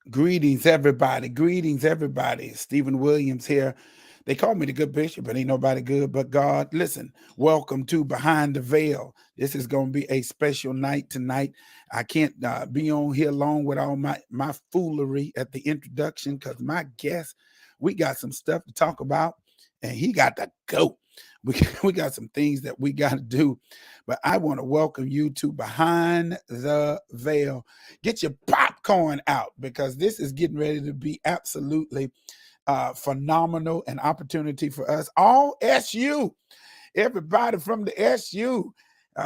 Greetings, everybody. Greetings, everybody. Stephen Williams here. They call me the good bishop, but ain't nobody good but God. Listen, welcome to Behind the Veil. This is going to be a special night tonight. I can't be on here long with all my foolery at the introduction because my guest, we got some stuff to talk about, and he got to go. We got some things that we got to do, but I want to welcome you to Behind the Veil. Get your popcorn out because this is getting ready to be absolutely phenomenal, an opportunity for us all. SU, everybody from the SU,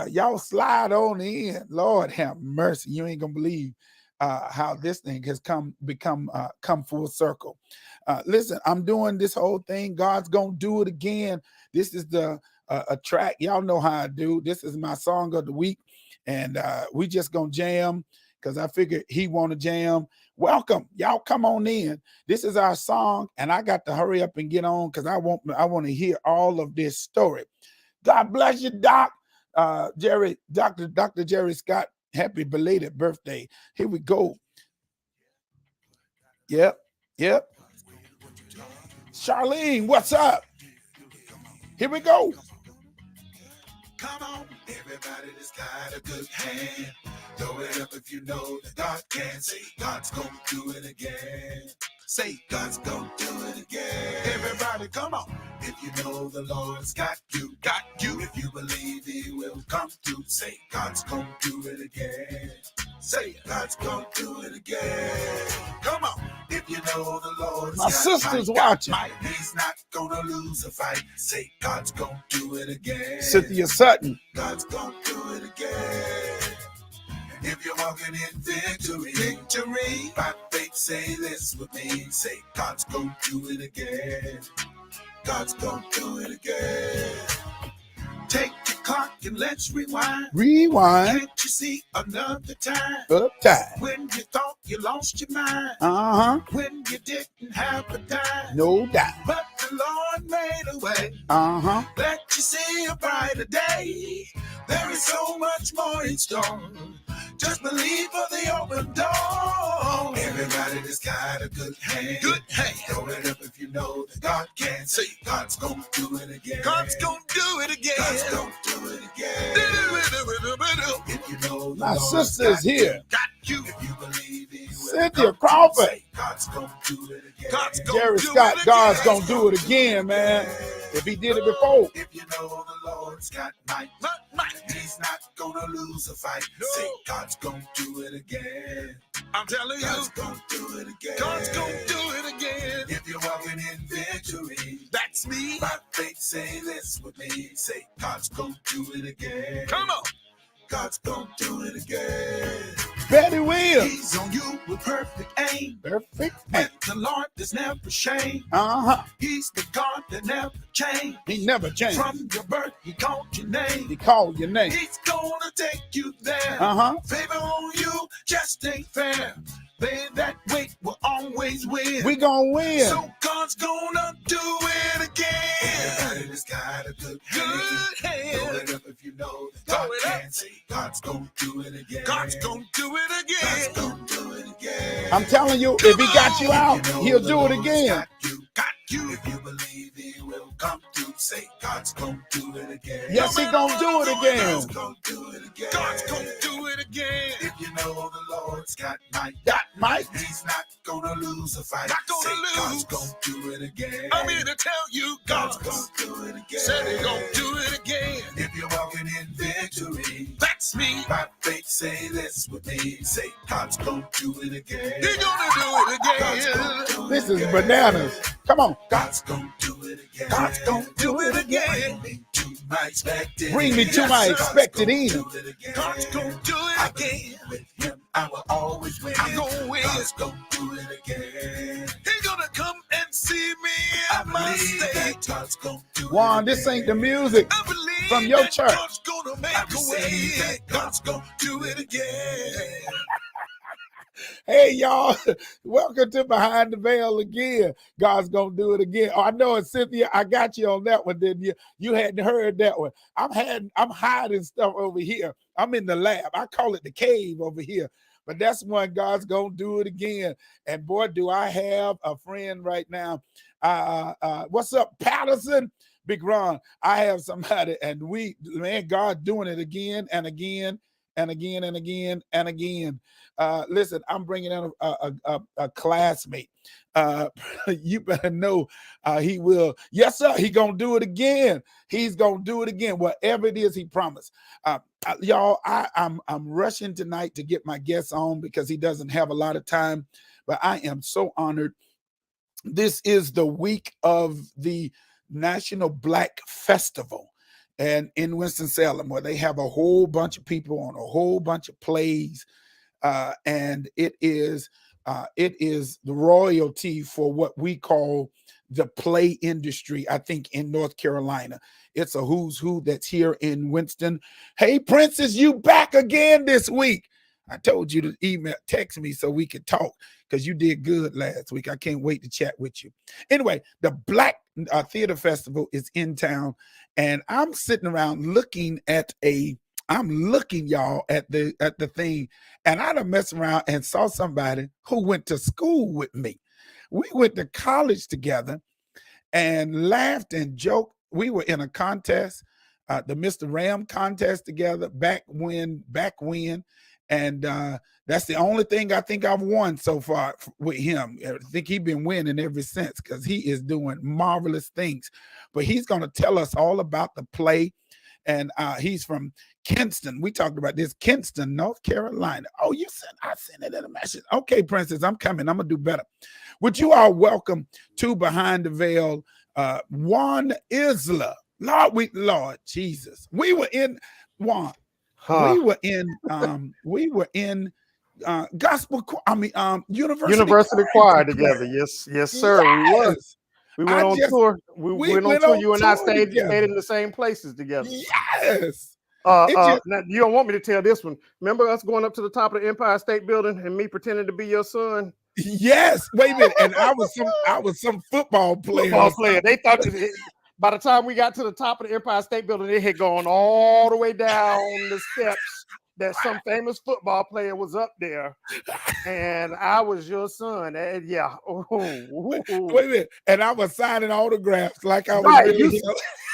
y'all slide on in. Lord have mercy, you ain't gonna believe how this thing has come full circle. Listen, I'm doing this whole thing. God's gonna do it again. This is the a track. Y'all know how I do. This is my song of the week, and we just gonna jam because I figured he want to jam. Welcome, y'all. Come on in. This is our song, and I got to hurry up and get on because I want to hear all of this story. God bless you, Doc. Dr. Jerry Scott. Happy belated birthday. Here we go. Yep. Charlene, what's up? Here we go. Come on, everybody that's got a good hand. Throw it up if you know that God can. Say God's gonna do it again. Say God's gonna do it again. Everybody, come on. If you know the Lord's got you. If you believe He will come through, say God's gonna do it again. Say God's gonna do it again. Come on. If you know the Lord's my sister's watching. He's not gonna lose a fight. Say God's gonna do it again. Cynthia Sutton. God's gonna do it again. If you're walking in victory, by faith say this with me. Say God's gonna do it again. God's gonna do it again. Take your clock and let's rewind. Rewind. Can't you see another time? Uptime. When you thought you lost your mind. When you didn't have a dime. No doubt. But the Lord made a way. Let you see a brighter day. There is so much more in store. Just believe for the open door. Everybody that's got a good hand. Throw it up if you know that God can. Say God's gonna do it again. God's gonna do it again. God's gonna do it again. If you know my sister's here. Got you. If you believe He will Cynthia Crawford. Say God's gonna do it again. God's Jerry Scott, God's gonna do it again, man. If He did it before. If you know the Lord's got might, He's not gonna lose a fight. No. Say God's gonna do it again. I'm telling God's you, God's gonna do it again. God's gonna do it again. If you're walking in victory, that's me. By faith, say this with me. Say God's gonna do it again. Come on. God's gonna do it again. Betty Williams. He's on you with perfect aim. Perfect aim. With the Lord there's never shame. He's the God that never changed. He never changed. From your birth, He called your name. He called your name. He's gonna take you there. Favor on you just ain't fair. They that wait will always win. We gonna win. So God's gonna do it again. Everybody that's got a good hand. Throw it up if you know that God can. Say God's gonna do it again. God's gonna do it again. God's gonna do it again. I'm telling you, if He got you out, He'll do it again. Got you. If you believe He will come through, say God's gonna do it again. Yes, He gonna do it again. God's gonna do it again. God's gonna do it again. If you know the Lord's got might, He's not gonna lose a fight. Not gonna lose. God's gonna do it again. I'm here to tell you, God's gonna do it again. Said He gonna do it again. If you're walking in victory, that's me. By faith, say this with me. Say God's gonna do it again. He's gonna do it again. This is bananas. Come on. God's gonna do it again. God's gonna do it again. Bring me to my expected end. God's gonna do it again. With Him, I will always win. I'm gonna win. God's gonna do it again. He's gonna come and see me at my stage. God's gonna do it. Juan, this ain't the music from your church. God's gonna make a way. God's gonna do it again. Hey, y'all, welcome to Behind the Veil again. God's going to do it again. Oh, I know it, Cynthia. I got you on that one, didn't you? You hadn't heard that one. I'm hiding stuff over here. I'm in the lab. I call it the cave over here. but that's when God's gonna do it again. And boy, do I have a friend right now. What's up, Patterson? Big Ron. I have somebody, and man, God doing it again and again and again and again and again. Listen, I'm bringing in a classmate. Uh, you better know he will. Yes, sir. He gonna do it again. He's gonna do it again. Whatever it is he promised. Y'all, I'm rushing tonight to get my guest on because he doesn't have a lot of time. But I am so honored. This is the week of the National Black Festival, and in Winston-Salem, where they have a whole bunch of people on a whole bunch of plays, and it is the royalty for what we call the play industry. I think in North Carolina, it's a who's who that's here in Winston. Hey, Princess, you back again this week? I told you to text me so we could talk because you did good last week. I can't wait to chat with you. Anyway, the Black Theater Festival is in town, and I'm sitting around looking at y'all at the thing, and I done messed around and saw somebody who went to school with me. We went to college together and laughed and joked. We were in a contest, the Mr. Ram contest together back when. And that's the only thing I think I've won so far with him. I think he's been winning ever since because he is doing marvelous things. But he's going to tell us all about the play. And he's from Kinston. We talked about this, Kinston, North Carolina. Oh, I sent it in a message. Okay, Princess, I'm coming. I'm going to do better. Would you all welcome to Behind the Veil, Juan Isla. Lord Jesus. We were in Juan. We were in gospel. University choir together. Yes, sir. Yes. We went on tour. We went on tour. You and I stayed in the same places together. Yes. Now, you don't want me to tell this one. Remember us going up to the top of the Empire State Building and me pretending to be your son? Yes. Wait a minute. And I was some football player. They thought by the time we got to the top of the Empire State Building, it had gone all the way down the steps that some famous football player was up there, and I was your son. And yeah. Wait a minute. And I was signing autographs like I was right. really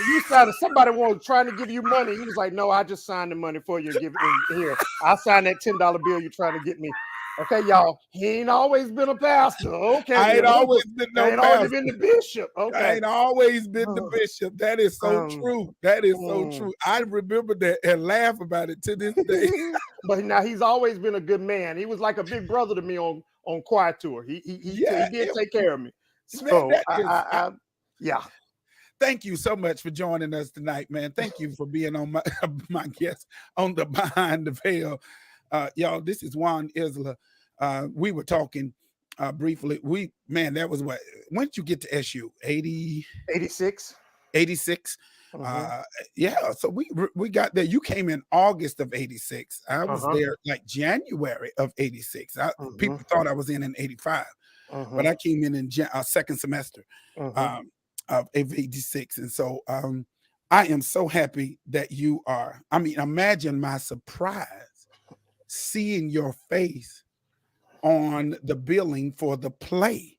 You started. Somebody was trying to give you money. He was like, "No, I just signed the money for you. Give it here. I signed that $10 bill you're trying to get me." Okay, y'all. He ain't always been a pastor. Okay, I ain't always been always been the bishop. Okay, I ain't always been the bishop. That is so true. That is so true. I remember that and laugh about it to this day. But now he's always been a good man. He was like a big brother to me on choir tour. He did take care of me. So yeah. Thank you so much for joining us tonight, man. Thank you for being on my guest on the Behind the Veil. Y'all, this is Juan Isla. We were talking briefly. That was what? When did you get to SU? 86. 86. Yeah. So we got there. You came in August of 86. I was there like January of 86. People thought I was in 85, but I came in second semester of 86. And so I am so happy that you are. I mean, imagine my surprise seeing your face on the billing for the play.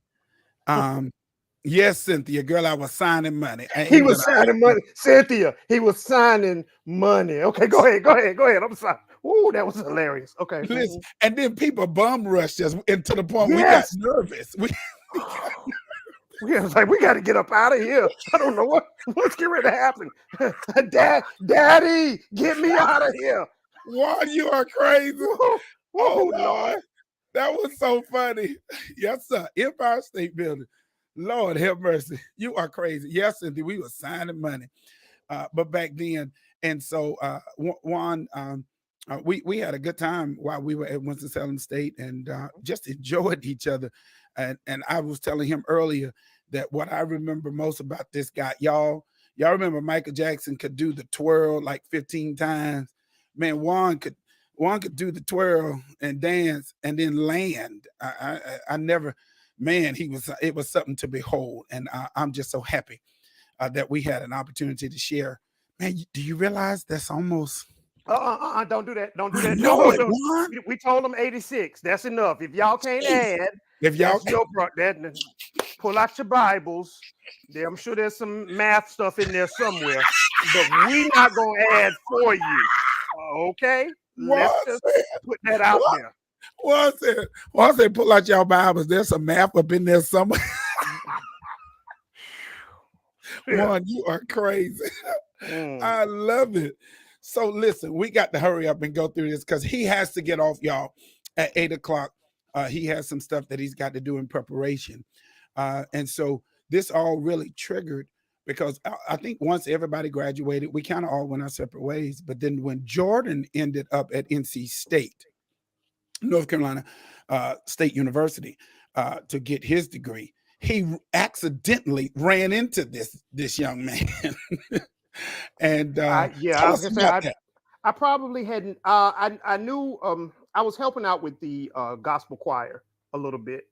Yes, Cynthia, girl, I was signing money. He was signing money. Cynthia, he was signing money. Okay, go ahead. I'm sorry. Ooh, that was hilarious. Okay. Listen, and then people bum rushed us and to the point we got nervous. We was like, we got to get up out of here. I don't know what's getting ready to happen. Daddy, get me out of here. Juan, you are crazy. Oh, Lord. That was so funny. Yes, sir. Empire State Building. Lord have mercy. You are crazy. Yes, Cynthia, we were signing money. But back then, and so Juan, we had a good time while we were at Winston-Salem State and just enjoyed each other. And I was telling him earlier that what I remember most about this guy, y'all remember Michael Jackson could do the twirl like 15 times. Man, Juan could do the twirl and dance and then land. I never, man, it was something to behold. And I'm just so happy that we had an opportunity to share. Man, do you realize that's almost Don't do that. Don't do I that. know No, it, no. Juan. We told them 86. That's enough. If y'all can't Jeez. add, If y'all, that's your part. That pull out your Bibles. I'm sure there's some math stuff in there somewhere, but we not gonna add for you. Okay, let's Juan just said, put that out Juan, there. Juan said, pull out your Bibles. There's some math up in there somewhere. Yeah. Juan, you are crazy. Mm. I love it. So listen, we got to hurry up and go through this because he has to get off, y'all, at 8 o'clock. He has some stuff that he's got to do in preparation. And so this all really triggered because I think once everybody graduated, we kind of all went our separate ways. But then when Jordan ended up at NC State, North Carolina State University, to get his degree, he accidentally ran into this young man. And Yeah, I tell was us gonna say about that. I probably hadn't. I knew. I was helping out with the gospel choir a little bit,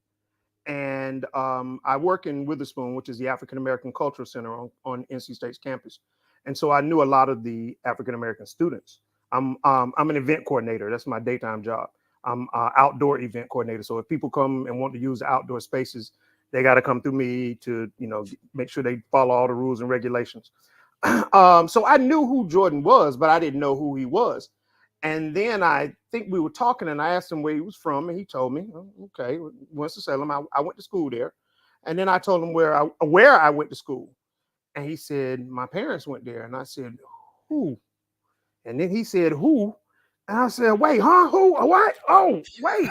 and I work in Witherspoon, which is the African American Cultural Center on NC State's campus, and so I knew a lot of the African American students. I'm an event coordinator. That's my daytime job. I'm outdoor event coordinator. So if people come and want to use the outdoor spaces, they got to come through me to make sure they follow all the rules and regulations. So I knew who Jordan was, but I didn't know who he was. And then I think we were talking, and I asked him where he was from, and he told me, "Oh, okay, Winston-Salem. I went to school there." And then I told him where I went to school, and he said my parents went there, and I said who? And then he said who, and I said wait, huh? Who? What? Oh, wait.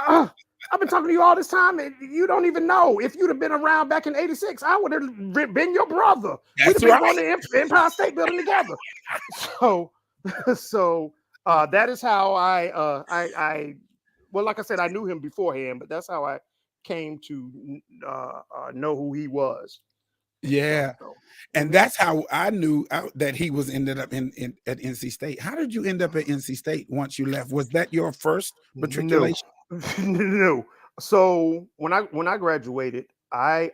Uh, I've been talking to you all this time, and you don't even know. If you'd have been around back in '86, I would have been your brother. We'd have That's been right. going to Empire State Building together. So, so that is how well, like I said, I knew him beforehand, but that's how I came to know who he was. Yeah. So, And mhm. that's how I knew that he was ended up in at NC State. How did you end up at NC State once you left? Was that your first No, matriculation? no. So when I graduated, I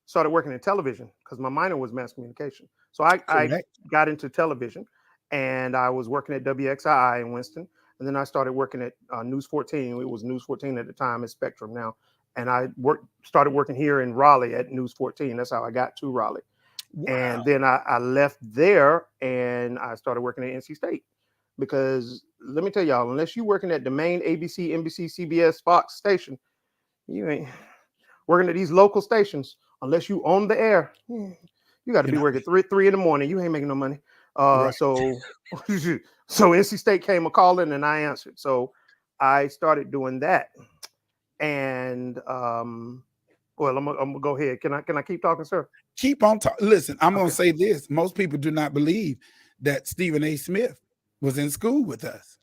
started working in television because my minor was mass communication. So I Correct. got into television, and I was working at WXII in Winston, and then I started working at News 14. It was News 14 at the time, it's Spectrum now, and I started working here in Raleigh at News 14. That's how I got to Raleigh, Wow. and then I left there and I started working at NC State because let me tell y'all, unless you're working at the main ABC, NBC, CBS, Fox station, you ain't working at these local stations unless you own the air. You got to You be know, working three in the morning. You ain't making no money. right. So so NC State came a calling and I answered. So I started doing that. And well, I'm gonna go ahead. Can I keep talking, sir? Keep on talking. Listen, I'm gonna Okay. say this. Most people do not believe that Stephen A. Smith was in school with us.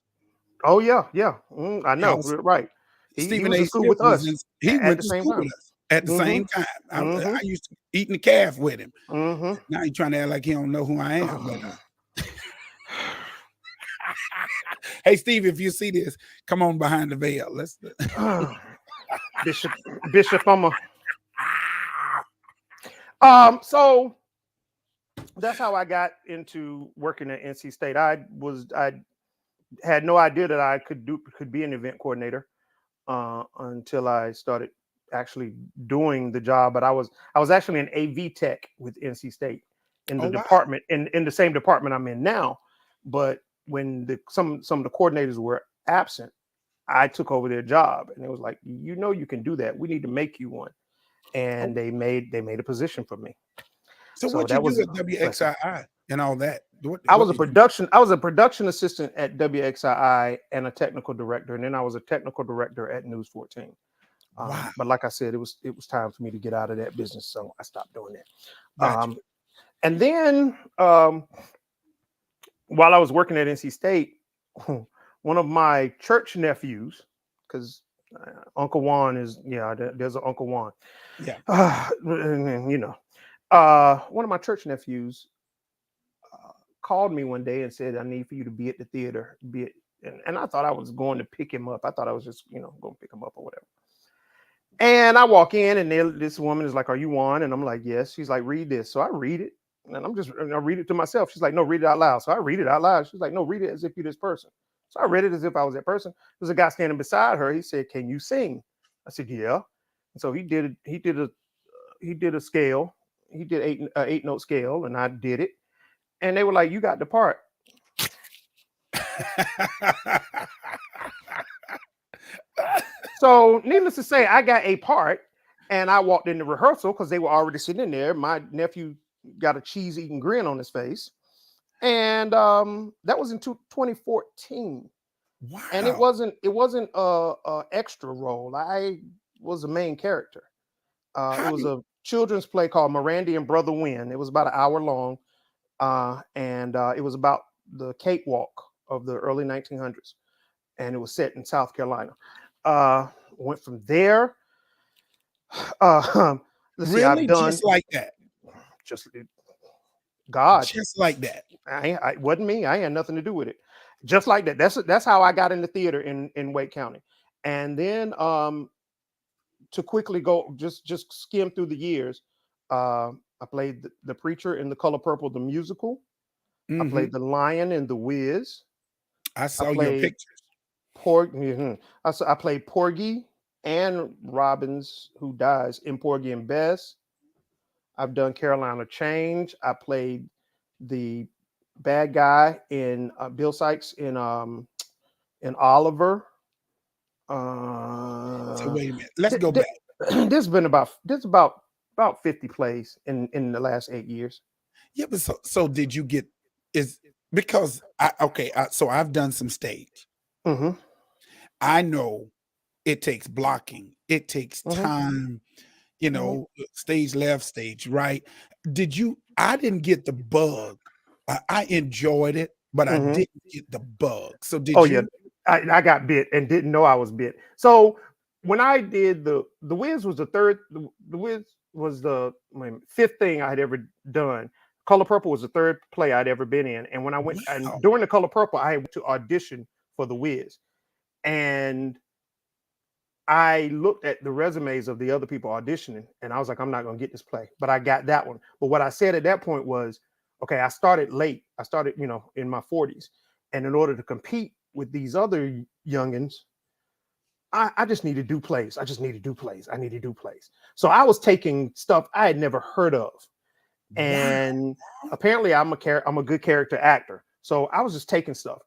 Oh yeah, yeah. I You know, know. Right. He Stephen was in A. school Smith with us he at went the to same school time. with us at the Mm-hmm. same time. I Mm-hmm. used to eating the calf with him. Mm-hmm. Now he's trying to act like he don't know who I am. But hey, Steve, if you see this, come on behind the veil. Let's Bishop, Bishop, so that's how I got into working at NC State. I had no idea that I could be an event coordinator until I started actually doing the job. But I was actually an AV tech with NC State in the oh wow. department in the same department I'm in now. But when some of the coordinators were absent, I took over their job, and it was like, you can do that. We need to make you one, Oh, and they made a position for me. so So what you that do was a at blessing. WXII and all that? I What was a did you? production assistant at WXII and a technical director, and then I was a technical director at News 14. Wow. But like I said, it was time for me to get out of that business, so I stopped doing that. Got you. And then while I was working at NC State, one of my church nephews, because Uncle Juan there's an Uncle Juan. Yeah. One of my church nephews called me one day and said, "I need for you to be at the theater." And I thought I was going to pick him up. I thought I was just going to pick him up or whatever. And I walk in, and this woman is like, "Are you Juan?" And I'm like, "Yes." She's like, "Read this." So I read it, And I read it to myself. She's like, no, read it out loud. So I read it out loud. She's like, no, read it as if you're this person. So I read it as if I was that person. There's a guy standing beside her. He said, can you sing? I said, yeah. And so he did a scale. He did eight note scale, and I did it. And they were like, you got the part. So needless to say, I got a part, and I walked into rehearsal because they were already sitting in there. My nephew got a cheese-eating grin on his face. And that was in 2014. Wow. And it wasn't a extra role. I was the main character. It was a children's play called Miranda and Brother Win. It was about an hour long, and it was about the cakewalk of the early 1900s, and it was set in South Carolina. Went from there. Let's see, Really? I've done Just like that? just God. Just like that? I wasn't me. I had nothing to do with it. Just like that. That's how I got into theater in Wake County. And then to quickly go just skim through the years, I played the preacher in The Color Purple, the musical. I played the Lion in The Wiz. I saw your pictures. I played Porgy and Robbins, who dies, in Porgy and Bess. I've done Carolina Change. I played the bad guy in Bill Sykes in Oliver. So wait a minute. Let's go back. There's about 50 plays in the last 8 years. Yeah, but so did you get because so I've done some stage. Mm-hmm. I know it takes blocking, it takes time, stage left, stage right. I didn't get the bug. I enjoyed it, but I didn't get the bug. So did you? Yeah, I got bit and didn't know I was bit. So when I did the Wiz was the third. The Wiz was the fifth thing I had ever done. Color Purple was the third play I'd ever been in. And when I went and during the Color Purple, I had to audition for the Wiz, and I looked at the resumes of the other people auditioning, and I was like, I'm not going to get this play, but I got that one. But what I said at that point was, okay, I started late. I started, in my 40s, and in order to compete with these other youngins, I just need to do plays. I need to do plays. So I was taking stuff I had never heard of. And apparently I'm a good character actor. So I was just taking stuff.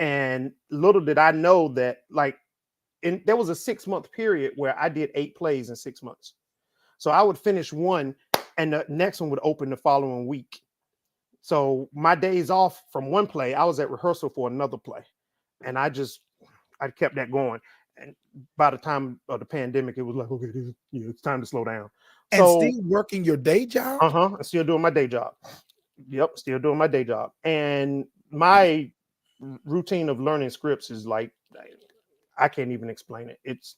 And little did I know that there was a 6-month period where I did 8 plays in 6 months. So I would finish one and the next one would open the following week. So my days off from one play, I was at rehearsal for another play. And I kept that going. And by the time of the pandemic, it was like, okay, it's time to slow down. And still working your day job? I'm still doing my day job. Yep, still doing my day job. And my routine of learning scripts is like, I can't even explain it. It's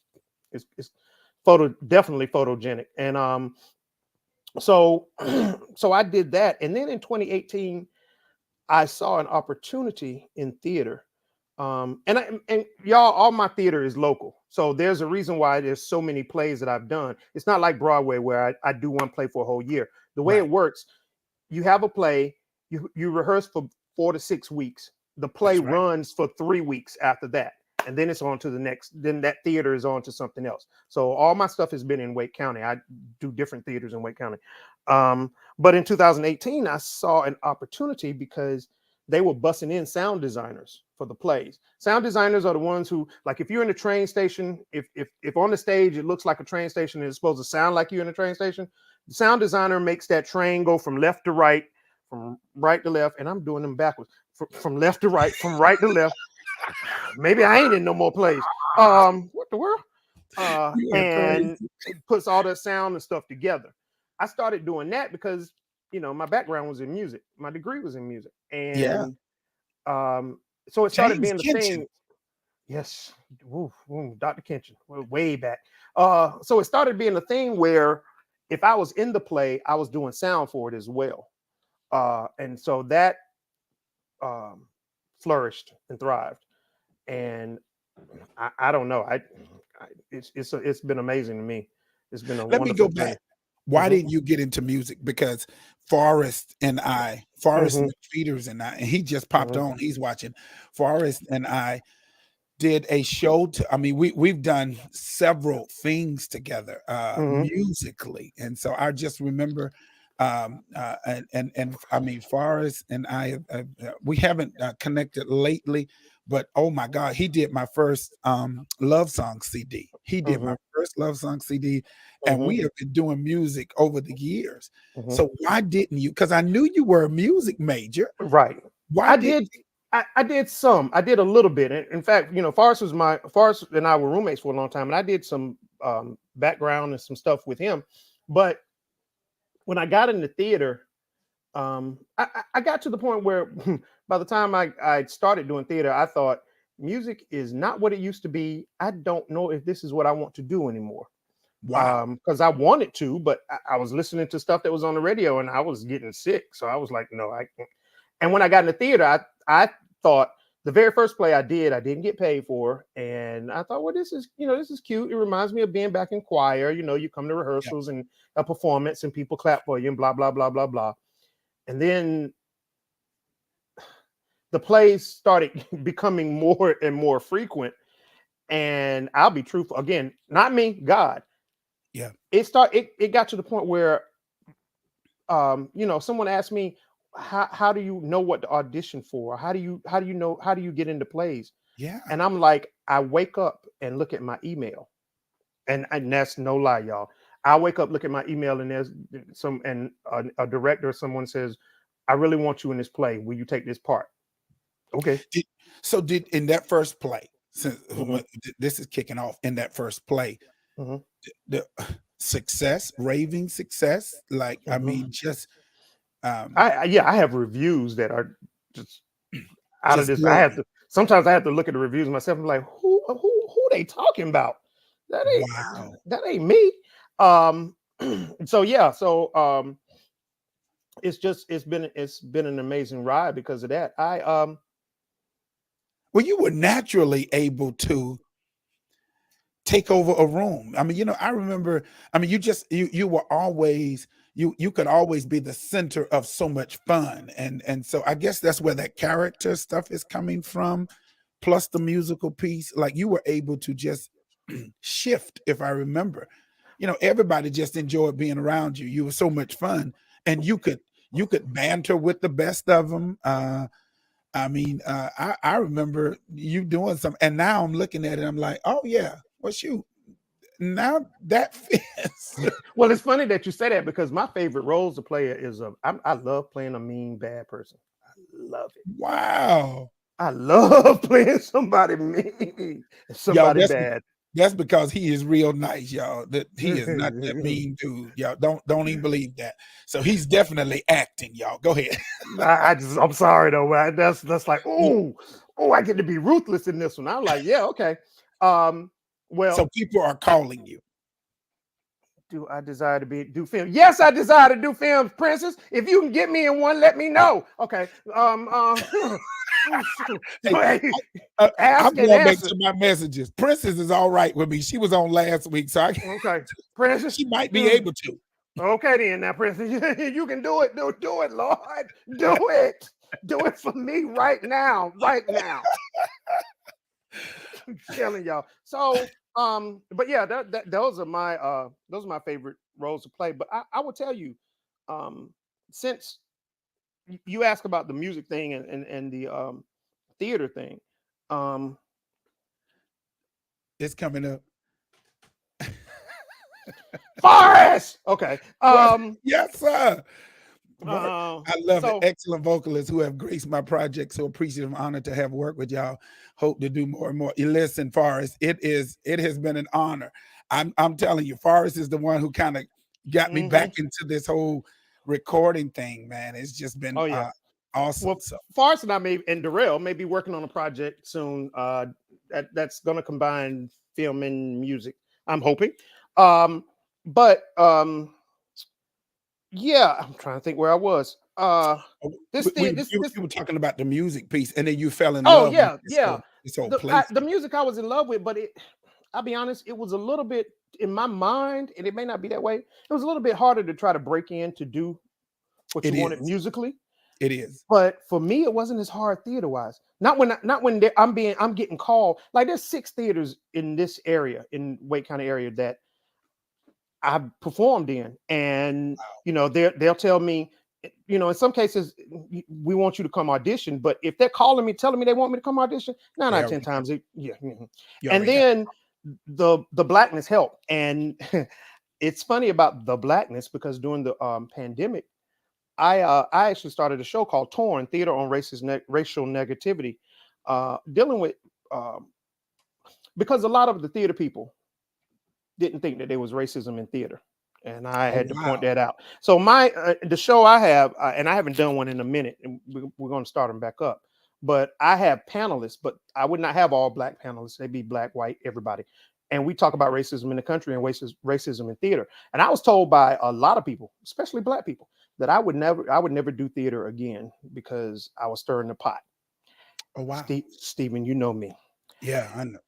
definitely photogenic. And so I did that. And then in 2018, I saw an opportunity in theater. And y'all, all my theater is local. So there's a reason why there's so many plays that I've done. It's not like Broadway where I do one play for a whole year. The way it works, you have a play, you rehearse for 4 to 6 weeks. The play runs for 3 weeks after that. And then it's on to the next, then that theater is on to something else. So all my stuff has been in Wake County. I do different theaters in Wake County. But in 2018, I saw an opportunity because they were busing in sound designers for the plays. Sound designers are the ones who, like, if you're in a train station, if on the stage it looks like a train station and it's supposed to sound like you're in a train station, the sound designer makes that train go from left to right, from right to left, and I'm doing them backwards, from left to right, from right to left. Maybe I ain't in no more plays. What the world? And it puts all that sound and stuff together. I started doing that because my background was in music. My degree was in music. And so it started being the thing. Yes. Ooh, Dr. Kenshin, way back. So it started being a thing where if I was in the play, I was doing sound for it as well. And so that flourished and thrived. And I don't know. It's been amazing to me. It's been a Let me go back. why didn't you get into music? Because Forrest Mm-hmm. McFeeters and I, and he just popped Mm-hmm. on. He's watching. Forrest and I did a show I mean, we've done several things together Mm-hmm. musically, and so I just remember and I mean, Forrest and I we haven't connected lately, but oh my God, he did my first love song CD. He did Mm-hmm. my first love song CD, and Mm-hmm. we have been doing music over the years. Mm-hmm. So why didn't you? Because I knew you were a music major. Right. Why I did did. I did some. I did a little bit. In fact, Forrest and I were roommates for a long time, and I did some background and some stuff with him. But when I got into theater, I got to the point where by the time I started doing theater, I thought music is not what it used to be. I don't know if this is what I want to do anymore. wow? Because I wanted to, but I was listening to stuff that was on the radio and I was getting sick. So I was like, no, I can't. And when I got into theater, I thought the very first play I didn't get paid for. And I thought, well, this is cute. It reminds me of being back in choir. You come to Yeah, rehearsals and a performance and people clap for you and blah, blah, blah, blah, blah. And then the plays started becoming more and more frequent. And I'll be truthful again, not me, God. yeah, It got to the point where someone asked me, how do you know what to audition for? How do you get into plays? yeah. And I'm like, I wake up and look at my email. And that's no lie, y'all. I wake up, look at my email, and there's a director or someone says, I really want you in this play. Will you take this part? Okay. Did, so did in that first play, since Hmm. this is kicking off in that first play, Hmm. the success, raving success, like I Hmm. mean, just um, I have reviews that are just out of just this. glowing. Sometimes I have to look at the reviews myself and be like, who they talking about? That ain't Wow. that ain't me. Um, so yeah, it's been an amazing ride because of that. Well, you were naturally able to take over a room. I mean, I remember, I mean, you were always you could always be the center of so much fun. And so I guess that's where that character stuff is coming from, plus the musical piece. Like you were able to just shift, if I remember. Everybody just enjoyed being around you. You were so much fun. And you could banter with the best of them. I mean, I remember you doing some, and now I'm looking at it. I'm like, oh yeah, well shoot, now that fits. well, it's funny that you say that because my favorite roles to play I love playing a mean bad person. I love it. Wow, I love playing somebody mean, and y'all, somebody bad. that's because he is real nice, y'all. That he is not that mean dude, y'all. Don't even believe that. So he's definitely acting, y'all. Go ahead. I'm sorry though, man. That's like, oh, I get to be ruthless in this one. I'm like, yeah, okay. Um, So well, people are calling you. do I desire to do film? Yes, I desire to do films, Princess. If you can get me in one, let me know. Okay. Oh, shoot. Hey, Hey, I'm ask and going back answer. to my messages. Princess is all right with me. She was on last week, so Okay, Princess. she might be Hmm. able to. Okay, then now, Princess, you can do it. Do it, Lord. Do it. Do it for me right now. Right now. I'm telling y'all. So, but yeah, those are my favorite roles to play. But I will tell you, um, since you ask about the music thing and the theater thing, um, It's coming up. Forrest. Okay. Well, yes, sir. Var- Uh, I love it. so Excellent vocalists who have graced my project. So appreciative, honored to have worked with y'all. Hope to do more and more. You listen, Forrest, it has been an honor. I'm telling you, Forrest is the one who kind of got me mhm. back into this whole recording thing, man. It's just been Oh yeah. awesome. Well, So Forrest and I and Darrell may be working on a project soon. That's going to combine film and music. I'm hoping. Um, but yeah, I'm trying to think where I was. This thing, this. you were talking about the music piece, and then you fell in Oh love with yeah, yeah. this whole place The thing. music I was in love with, but I'll be honest, it was a little bit in my mind, and it may not be that way. It was a little bit harder to try to break in to do what It you wanted is. musically. It is. But for me, it wasn't as hard theater wise. Not when I'm getting called. Like there's 6 theaters in this area, in Wake County area, that I've performed in, and they'll tell me, in some cases, we want you to come audition. But if they're calling me, telling me they want me to come audition, nine They out of 10 already times, know. yeah. Mhm. You And already know. then the blackness helped, and it's funny about the blackness because during the pandemic, I actually started a show called Torn Theater on Racial Negativity, dealing with because a lot of the theater people didn't think that there was racism in theater, and I Oh had to point wow. that out. So my the show I have, and I haven't done one in a minute, and we're going to start them back up. But I have panelists, but I would not have all black panelists. They'd be black, white, everybody, and we talk about racism in the country and racism in theater. And I was told by a lot of people, especially black people, that I would never do theater again because I was stirring the pot. Oh wow. Stephen, you know me. Yeah, I know.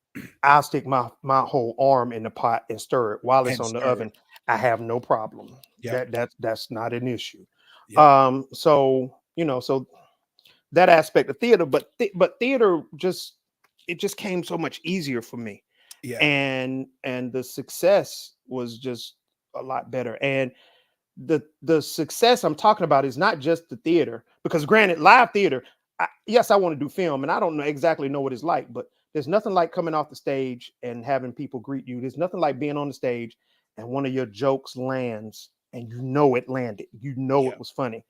I'll stick my whole arm in the pot and stir it while it's And on the stir it. oven. I have no problem. Yep. That's not an issue. Yep. So so that aspect of theater, but theater just came so much easier for me, Yeah. and the success was just a lot better. And the success I'm talking about is not just the theater, because granted, live theater, yes, I want to do film, and I don't exactly know what it's like, but there's nothing like coming off the stage and having people greet you. There's nothing like being on the stage and one of your jokes lands and it landed. Yeah. It was funny.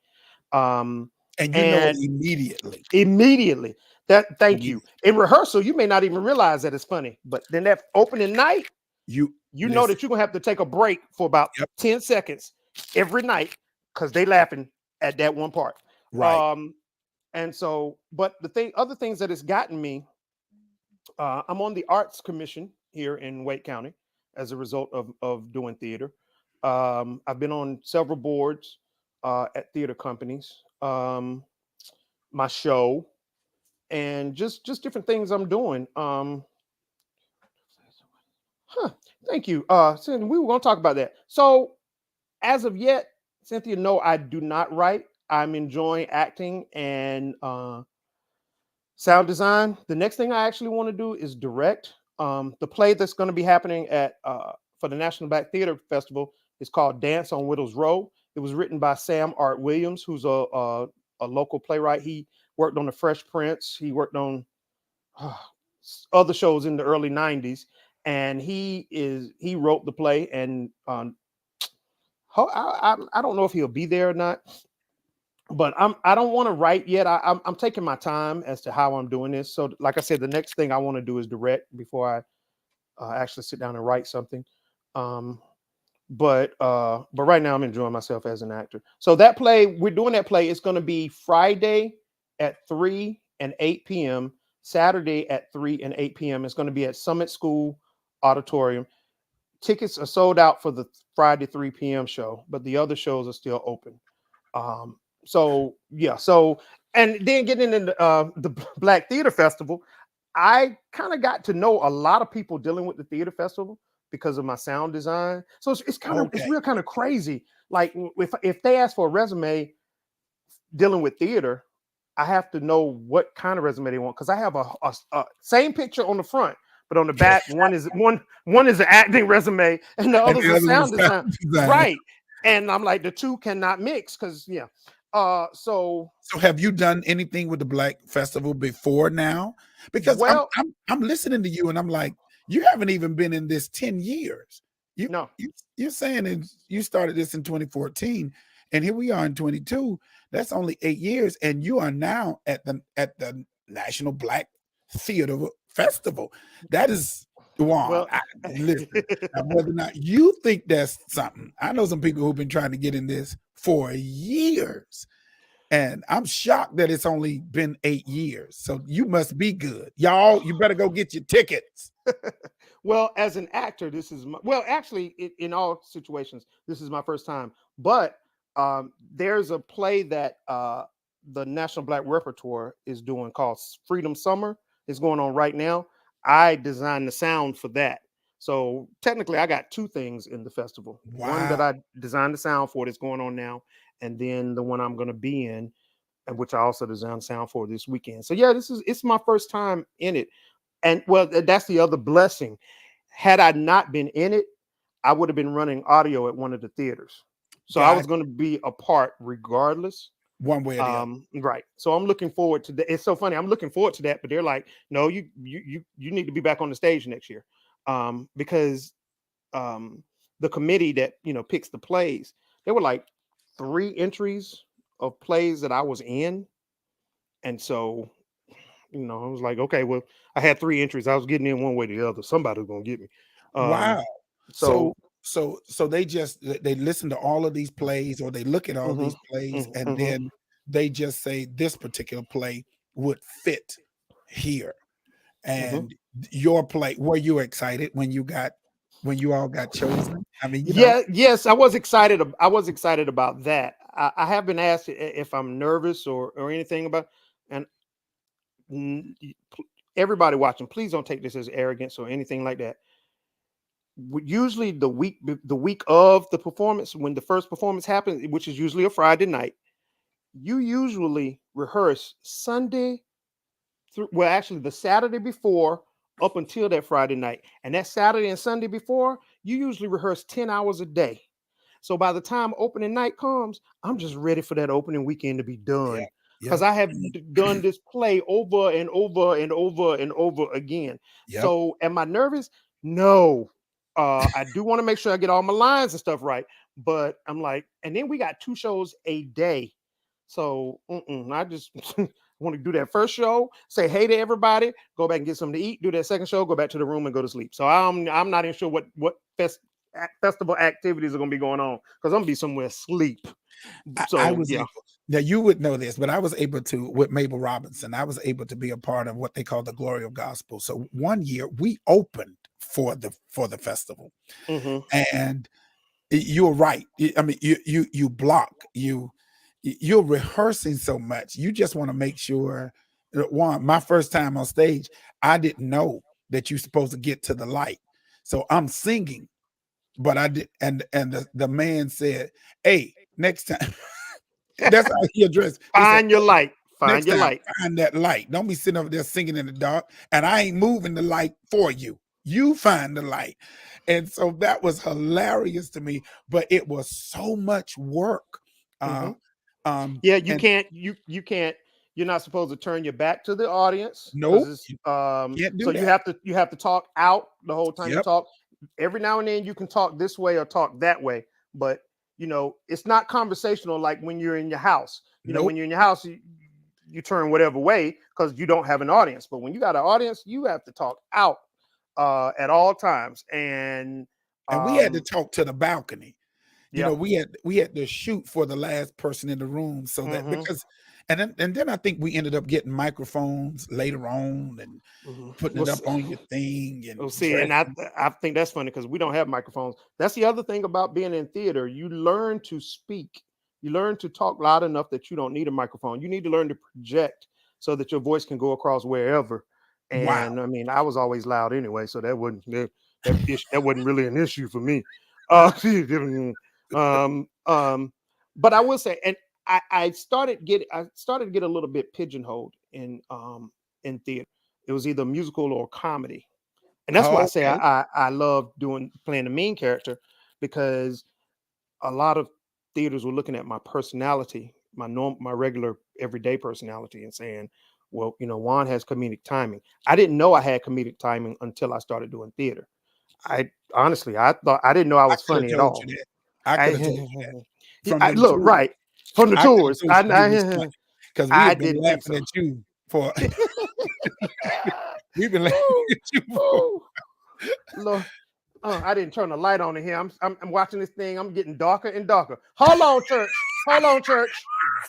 Um, And you know it and immediately. immediately, thank you. In rehearsal, you may not even realize that it's funny, but then that opening night, You you know listen. that you're gonna have to take a break for about Yep. 10 seconds every night because they laughing at that one part. Right. And so, but other things that it's gotten me, I'm on the Arts Commission here in Wake County as a result of doing theater. I've been on several boards at theater companies, my show, and just different things I'm doing. Thank you. Cynthia, we were going to talk about that. So, as of yet, Cynthia, no, I do not write. I'm enjoying acting and sound design. The next thing I actually want to do is direct. The play that's going to be happening at for the National Black Theater Festival is called Dance on Widows Row. It was written by Sam Art Williams, who's a local playwright. He worked on The Fresh Prince. He worked on other shows in the early '90s, and he wrote the play. And I don't know if he'll be there or not, but I don't want to write yet. I'm taking my time as to how I'm doing this. So, like I said, the next thing I want to do is direct before I actually sit down and write something. But right now I'm enjoying myself as an actor. So we're doing that play. It's going to be Friday at 3 and 8 p.m. Saturday at 3 and 8 p.m. It's going to be at Summit School Auditorium. Tickets are sold out for the Friday 3 p.m. show, but the other shows are still open. So and then getting into the Black Theater Festival, I kind of got to know a lot of people dealing with the theater festival because of my sound design. So it's real kind of crazy. Like if they ask for a resume dealing with theater, I have to know what kind of resume they want, because I have a same picture on the front, but on the back one is an acting resume and the other is a sound design. Right. And I'm like, the two cannot mix because so have you done anything with the Black Festival before now? Because I'm listening to you and I'm like, you haven't even been in this 10 years. You're saying you started this in 2014 and here we are in 22. That's only 8 years, and you are now at the National Black Theater Festival. That is Juan. Listen, whether or not you think that's something, I know some people who've been trying to get in this for years, and I'm shocked that it's only been 8 years. So you must be good, y'all. You better go get your tickets. Well, as an actor, this is actually, in all situations, this is my first time. But there's a play that the National Black Repertoire is doing called Freedom Summer. It's going on right now. I designed the sound for that. So technically, I got two things in the festival. One Wow. that I designed the sound for that's going on now, and then the one I'm going to be in, and which I also designed sound for this weekend. So yeah, it's my first time in it, and well, that's the other blessing. Had I not been in it, I would have been running audio at one of the theaters. So I God, was going to be a part regardless. one way or the other. Right. So I'm looking forward to that. It's so funny. I'm looking forward to that, but they're like, no, you need to be back on the stage next year. Because the committee that picks the plays, there were like 3 entries of plays that I was in. And so, I was like, okay, well, I had 3 entries. I was getting in one way or the other. Somebody was gonna get me. Wow. So So they listen to all of these plays, or they look at all mhm, these plays, mhm, and mhm. then they just say this particular play would fit here. Mhm. And your play, were you excited when you all got chosen? I mean, Yeah, yes, I was excited. I was excited about that. I have been asked if I'm nervous or anything about, and everybody watching, please don't take this as arrogance or anything like that. Usually the week of the performance, when the first performance happens, which is usually a Friday night, you usually rehearse Sunday through, well, actually the Saturday before up until that Friday night. And that Saturday and Sunday before, you usually rehearse 10 hours a day. So by the time opening night comes, I'm just ready for that opening weekend to be yeah, done. Because yep, I have done this play over and over and over and over again. yep. So am I nervous? No. I do want to make sure I get all my lines and stuff right. But I'm like, and then we got 2 shows a day. So I just want to do that first show, say hey to everybody, go back and get something to eat, do that second show, go back to the room and go to sleep. So I'm not even sure what festival activities are going to be going on because I'm gonna be somewhere asleep. I So was yeah. able, now you would know this, but I was able to, with Mabel Robinson, I was able to be a part of what they call the Glory of Gospel. So one year we opened for the festival, Mm-hmm. and you're right. I mean, you block, you're rehearsing so much. You just want to make sure that, one, my first time on stage, I didn't know that you're supposed to get to the light. So I'm singing, but I did, and the man said, "Hey, next time." That's how he addressed. He said, Find your "Hey, light. next Find your time, light. find that light. Don't be sitting over there singing in the dark, and I ain't moving the light for you. You find the light." And so that was hilarious to me, but it was so much work. Mm-hmm. Uh, Yeah, you and can't. You can't. You're not supposed to turn your back to the audience because nope, it's can't so do you that. have to talk out the whole time you Yep, talk. Every now and then you can talk this way or talk that way, but it's not conversational like when you're in your house. When nope. you're in your house, you turn whatever way because you don't have an audience. But when you got an audience, you have to talk out at all times. And And we had to um, talk to the balcony. yeah. We had to shoot for the last person in the room, so that, Hmm. because, and then I think we ended up getting microphones later on and Hmm. putting it up on your thing Oh, and see, and dressing. I think that's funny because we don't have microphones. That's the other thing about being in theater. You learn to speak. You learn to talk loud enough that you don't need a microphone. You need to learn to project so that your voice can go across wherever. Wow. And I mean, I was always loud anyway, so that wasn't really an issue for me. Um, um, but I will say, and I started to get a little bit pigeonholed in theater. It was either musical or comedy, and that's why I Oh, say okay. I love playing the main character because a lot of theaters were looking at my personality, my regular everyday personality, and saying, "Well, Juan has comedic timing." I didn't know I had comedic timing until I started doing theater. I honestly, I thought I didn't know I I was could have funny at told you all. that. I I, could have told you that yeah, from them look tours. right from the I could have tours. told you you was funny because we I had been didn't think laughing so. at you for we've been laughing Ooh, at you for ooh, Lord. I didn't turn the light on in here. I'm watching this thing. I'm getting darker and darker. Hold on, church. Hold on, church.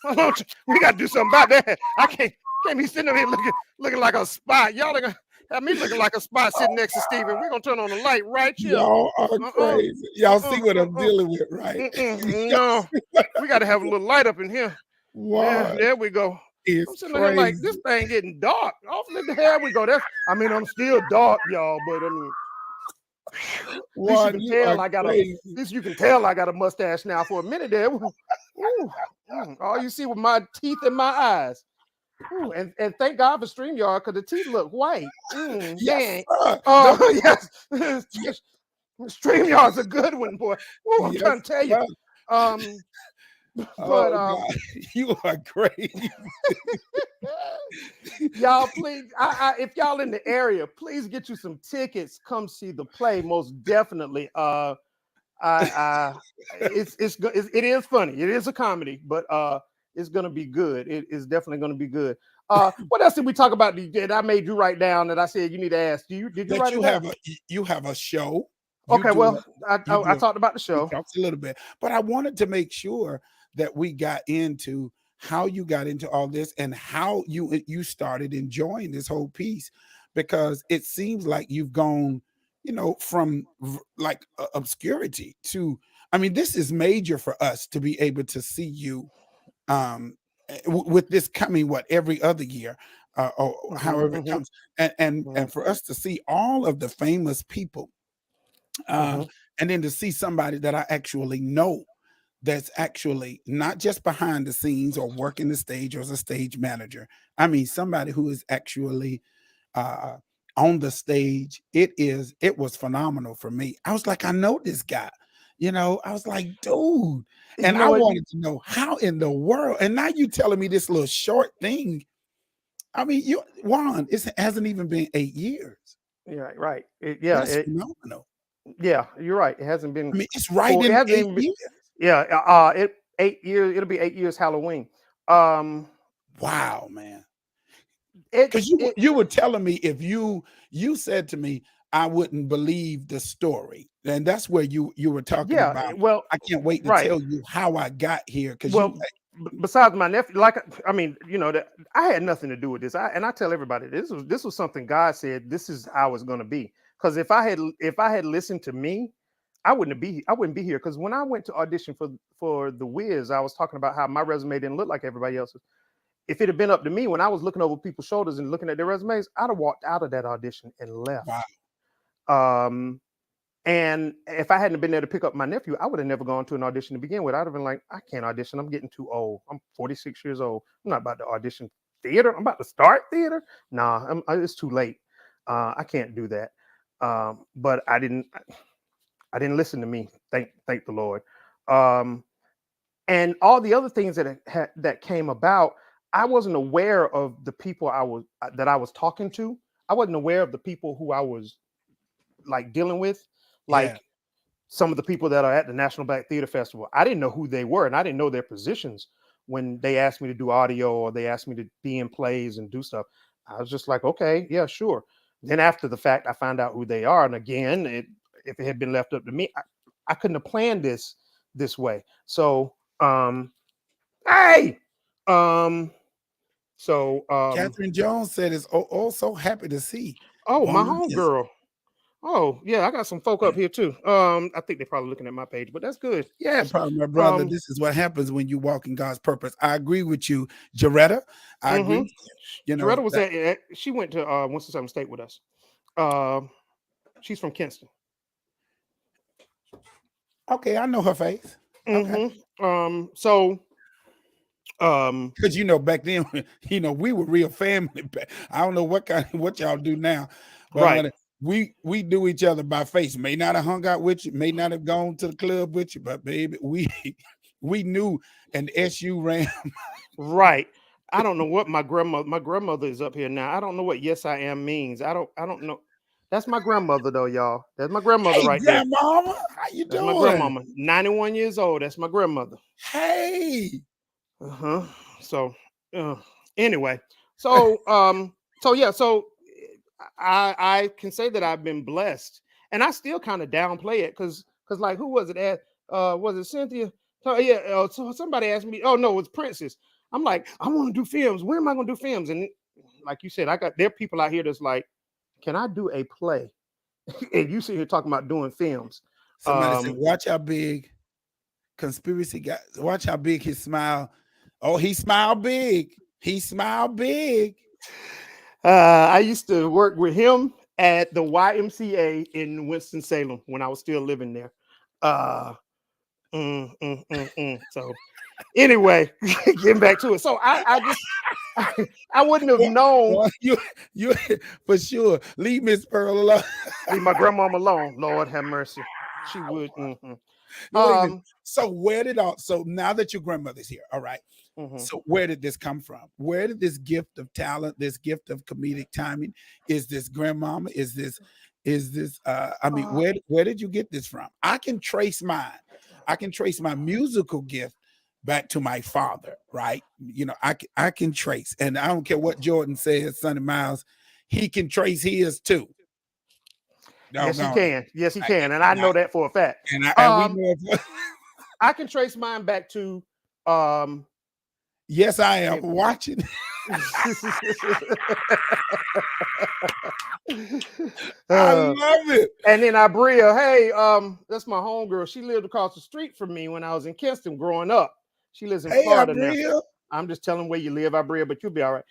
Hold on. We got to do something about that. I can't be sitting up here looking like a spot. Y'all are gonna have me looking like a spot sitting next to Steven. We're gonna turn on the light right here. y'all are Uh-uh. crazy. Y'all see Uh-uh. what I'm Uh-uh. dealing with, right? Y'all No. see what We got to have a little light up in here. Yeah, what there we go. is I'm sitting here like this crazy. thing getting dark. Oh, there we go. I'm still dark, y'all, but I mean, At least you Juan, can you are tell I got a. At crazy. least you can tell I got a mustache now. For a minute there, ooh, all you see with my teeth and my eyes. Ooh, and thank God for StreamYard because the teeth look white. Yes, Dang. sir. Yes. StreamYard's a good one, boy. Ooh, I'm Yes, trying to tell you. sir. Um, but Oh God, you are crazy. y'all, please, if y'all in the area, please get you some tickets. Come see the play. Most definitely. It is funny. It is a comedy, but it's gonna be good. It is definitely gonna be good. What else did we talk about that I made you write down that I said you need to ask? Did you That write it down? you have a show. You Okay, do well, a you I do a talked about the we show. talked a little bit, but I wanted to make sure that we got into how you got into all this and how you started enjoying this whole piece, because it seems like you've gone, from like obscurity to. I mean, this is major for us to be able to see you with this coming every other year, or Hmm however it hmm comes, and for us to see all of the famous people, uh, hmm and then to see somebody that I actually know, that's actually not just behind the scenes or working the stage or as a stage manager. I mean, somebody who is actually uh, on the stage. It was phenomenal for me. I was like, I know this guy. I was like, dude, You and know I what? wanted to know how in the world. And now you telling me this little short thing. I mean, Juan, it hasn't even been 8 years. Yeah, right. That's phenomenal. Yeah, you're right. It hasn't I been mean, it's right full. It in hasn't eight even been. years. Yeah, 8 years. It'll be 8 years Halloween. Um, Wow, man. it Because you it you were telling me, if you said to me, I wouldn't believe the story, and that's where you were talking yeah. about. Well, I can't wait to right. tell you how I got here, because Well, besides my nephew, I mean, that I had nothing to do with this. I tell everybody this was something God said. This is how it's going to be. Because if I had listened to me, I wouldn't be here. Because when I went to audition for the Wiz, I was talking about how my resume didn't look like everybody else's. If it had been up to me, when I was looking over people's shoulders and looking at their resumes, I'd have walked out of that audition and wow, left. Um, and if I hadn't been there to pick up my nephew, I would have never gone to an audition to begin with. I'd have been like, I can't audition. I'm getting too old. I'm 46 years old. I'm not about to audition theater. I'm about to start theater. Nah, it's too late. I can't do that. But I didn't. I didn't listen to me. Thank the Lord. Um, and all the other things that came about, I wasn't aware of the people that I was talking to. I wasn't aware of the people who I was like dealing with, yeah, like some of the people that are at the National Black Theater Festival. I didn't know who they were, and I didn't know their positions when they asked me to do audio or they asked me to be in plays and do stuff. I was just like, okay, yeah, sure. Then after the fact, I found out who they are, and again, if it had been left up to me, I couldn't have planned this way. So, hey, um, so, Catherine Jones said, "Is so happy to see oh, my Juan is." homegirl. Oh, yeah, I got some folk up here too. I think they're probably looking at my page, but that's good. Yeah, probably, my brother. Um, This is what happens when you walk in God's purpose. I agree with you, Jaretta. I agree mm-hmm. with you. You know Jaretta was that. she went to Winston-Salem State with us. Uh, she's from Kinston. Okay, I know her face. Okay. Mm-hmm. So, um, Because back then, we were real family. I don't know what y'all do now, but right, honey, we knew each other by face. May not have hung out with you, may not have gone to the club with you, but baby, we we knew an SU ran. right. I don't know what my grandmother is up here now. I don't know what yes I am means. I don't know. That's my grandmother though, y'all. That's my grandmother Hey, right there. grandmama, how you That's my doing? grandmama. 91 years old. That's my grandmother. Hey, Uh-huh. So uh, anyway, so yeah, so I can say that I've been blessed, and I still kind of downplay it because like who was it at? Was it Cynthia? Oh yeah. So somebody asked me. Oh no, it was Princess. I'm like, I want to do films. When am I going to do films? And like you said, there are people out here that's like, can I do a play? And you sit here talking about doing films. somebody said, Um, watch how big conspiracy guy. Watch how big his smile. Oh, he smiled big. He smiled big. I used to work with him at the YMCA in Winston-Salem when I was still living there. So anyway, getting back to it. So I just I wouldn't have known. Well, you for sure. Leave Miss Pearl alone. Leave my grandmama alone. Lord have mercy. She would. Wait a minute. So now that your grandmother's here, all right. So where did this come from? Where did this gift of talent, this gift of comedic timing? Is this grandmama? Is this I mean, where did you get this from? I can trace mine. I can trace my musical gift back to my father, right? You know, I can trace, and I don't care what Jordan says, Sonny Miles, he can trace his too. Yes, he can. Yes, he can, and I know that for a fact. And we know I can trace mine back to. Yes, I am watching. I love it. And then Ibria, hey, that's my homegirl. She lived across the street from me when I was in Kinston growing up. She lives in Florida now. I'm just telling where you live, Ibria, but you'll be all right.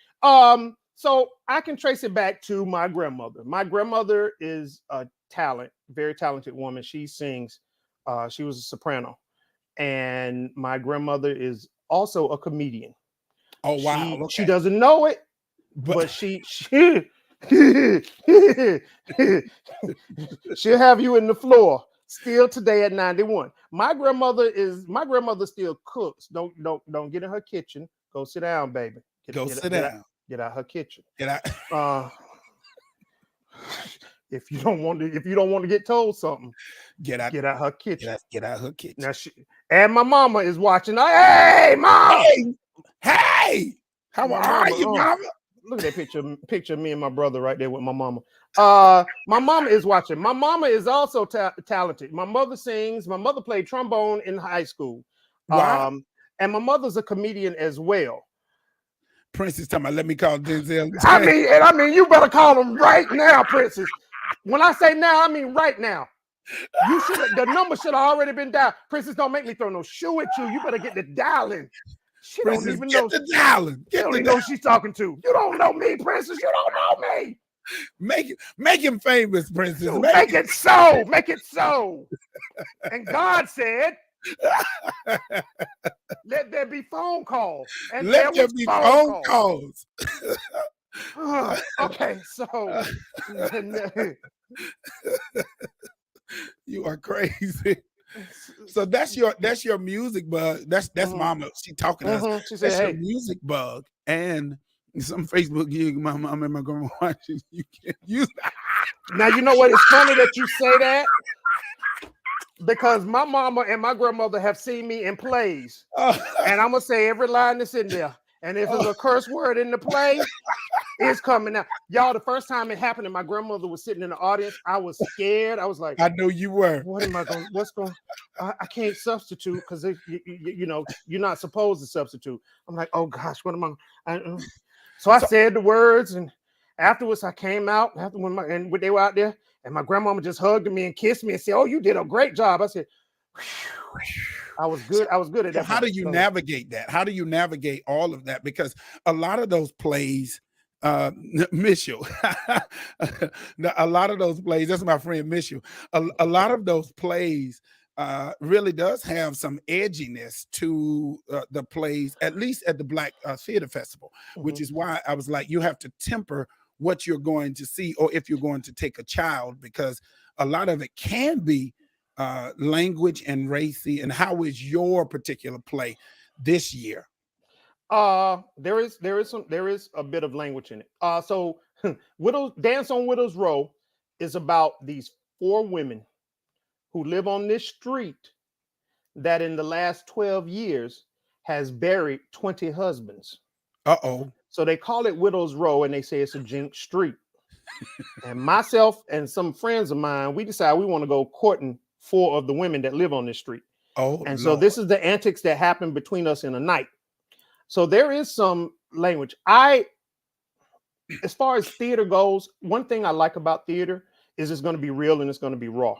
So I can trace it back to my grandmother. My grandmother is a very talented woman. She sings. She was a soprano, and my grandmother is also a comedian. Oh wow! She doesn't know it, but she she'll have you in the floor still today at 91. My grandmother still cooks. Don't get in her kitchen. Go sit down, baby. Sit down. Get out her kitchen. Get out. If you don't want to get told something, get out her kitchen. Get out her kitchen. Now and my mama is watching. Hey, mom. Hey, how are you, mama? Look at that picture of me and my brother right there with my mama. My mama is watching. My mama is also talented. My mother sings. My mother played trombone in high school. Wow. And my mother's a comedian as well. Princess talking about, let me call Denzel. I mean, you better call him right now, Princess. When I say now, I mean right now. The number should have already been dialed. Princess, don't make me throw no shoe at you. You better get the dialing. She Princess, don't even know. The dialing. She don't even know who she's talking to. You don't know me, Princess. You don't know me. Make him famous, Princess. Make it so. Make it so. And God said, let there be phone calls. And let there be phone calls. Okay, so you are crazy. So that's your music bug. That's mama. She talking to us. She said, that's your music bug. And some Facebook gig my mom and my grandma watching. You can't use that. Now you know what? It's funny that you say that, because my mama and my grandmother have seen me in plays. And I'm gonna say every line that's in there. And if there's a curse word in the play, it's coming out. Y'all, the first time it happened and my grandmother was sitting in the audience, I was scared. I was like, I know you were. What am I going? What's going? I can't substitute because you know you're not supposed to substitute. I'm like, oh gosh, what am I? So I said the words, and afterwards I came out when they were out there, and my grandmama just hugged me and kissed me and said, "Oh, you did a great job." I said, I was good. I was good at that. How do you navigate that? How do you navigate all of that? Because a lot of those plays, miss you. A lot of those plays, that's my friend miss you. A lot of those plays really does have some edginess to the plays, at least at the Black Theater Festival, which is why I was like, you have to temper what you're going to see, or if you're going to take a child, because a lot of it can be language and racy. And how is your particular play this year? There is a bit of language in it. So Dance on Widow's Row is about these 4 women who live on this street that in the last 12 years has buried 20 husbands. So they call it Widow's Row, and they say it's a jinx street. And myself and some friends of mine, we decided we want to go courting 4 of the women that live on this street. So this is the antics that happen between us in a night. So there is some language. As far as theater goes, one thing I like about theater is it's going to be real and it's going to be raw.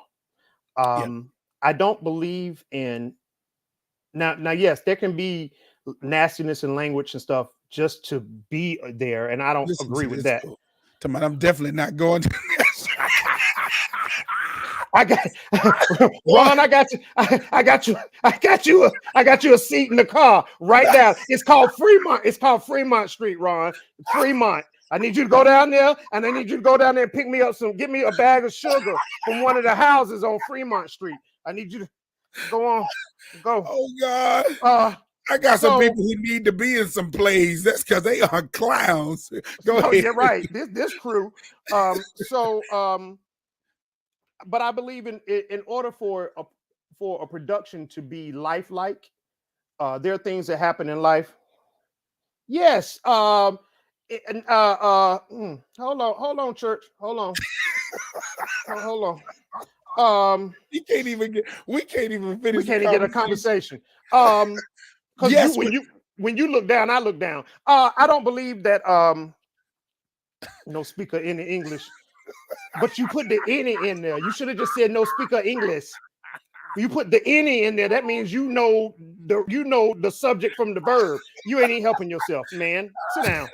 I don't believe in now. Yes, there can be nastiness in language and stuff just to be there, and I don't agree with that. I'm definitely not going to I got Ron. I got you. I got you. I got you a seat in the car right now. It's called Fremont. It's called Fremont Street, Ron. Fremont. I need you to go down there, and I need you to go down there and pick me up get me a bag of sugar from one of the houses on Fremont Street. I need you to go on. Go. Oh God. I got some people who need to be in some plays. That's because they are clowns. Go ahead. You're right. This crew. But I believe in order for a production to be lifelike, there are things that happen in life. Yes. Hold on, church. Hold on. We can't even finish. We can't get a conversation. Because yes, when you look down, I look down. I don't believe that no speaker in English, but you put the any in there. You should have just said no speaker English. You put the any in there. That means you know the subject from the verb. You ain't even helping yourself, man. Sit down.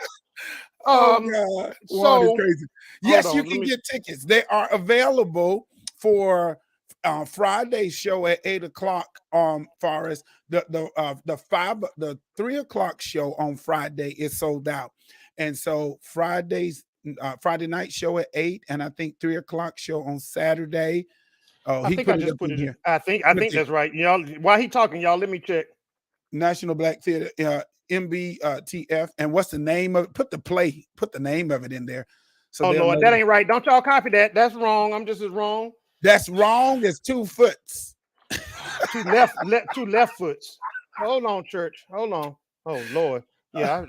Oh God, Juan is crazy. Yes, you can get tickets. They are available for Friday's show at 8:00. Forrest, the 3:00 show on Friday is sold out, and so Friday night show at 8, and I think 3:00 show on Saturday. Oh, I think I just put it in. I think that's right. Y'all, while he talking, y'all, let me check. National Black Theater, MBTF, and what's the name of it? Put the name of it in there. So Lord, that ain't right. Don't y'all copy that. That's wrong. I'm just as wrong. That's wrong as 2 foots. two left foots. Hold on, church. Hold on. Oh Lord. Yeah.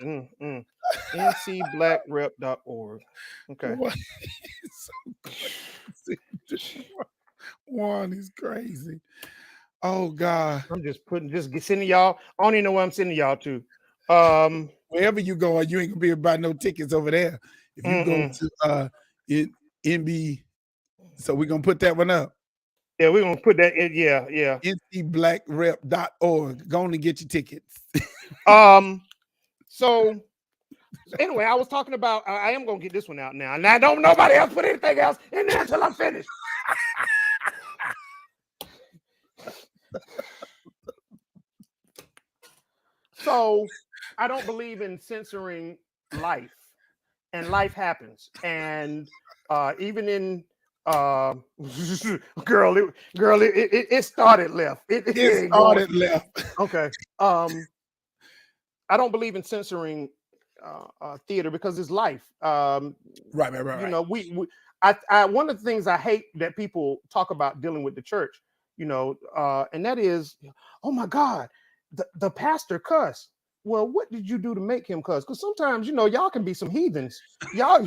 ncblackrep.org. Okay. Juan is crazy. Oh God. I'm just sending y'all. I don't even know where I'm sending y'all to. Wherever you go, you ain't gonna be able to buy no tickets over there. If you go to NB, so we're gonna put that one up. Yeah, we're gonna put that in. Yeah. ncblackrep.org. Go on and get your tickets. So anyway, I was talking about. I am gonna get this one out now, and I don't nobody else put anything else in there until I'm finished. So I don't believe in censoring life, and life happens, and even in it started left. It started left. Okay. I don't believe in censoring theater because it's life. Right. You know, I one of the things I hate that people talk about dealing with the church, and that is, oh my God, the pastor cuss. Well, what did you do to make him cuss? Because sometimes, y'all can be some heathens. Y'all.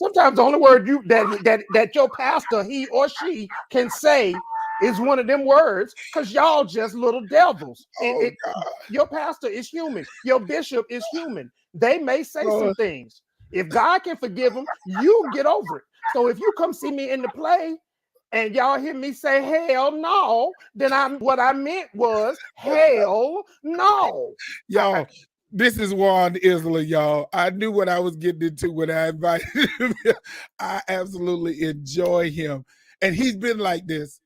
Sometimes the only word that your pastor, he or she, can say is one of them words, because y'all just little devils. And your pastor is human. Your bishop is human. They may say some things. If God can forgive them, you get over it. So if you come see me in the play and y'all hear me say hell no, then what I meant was hell no. Y'all, this is Juan Isla, y'all. I knew what I was getting into when I invited him. I absolutely enjoy him. And he's been like this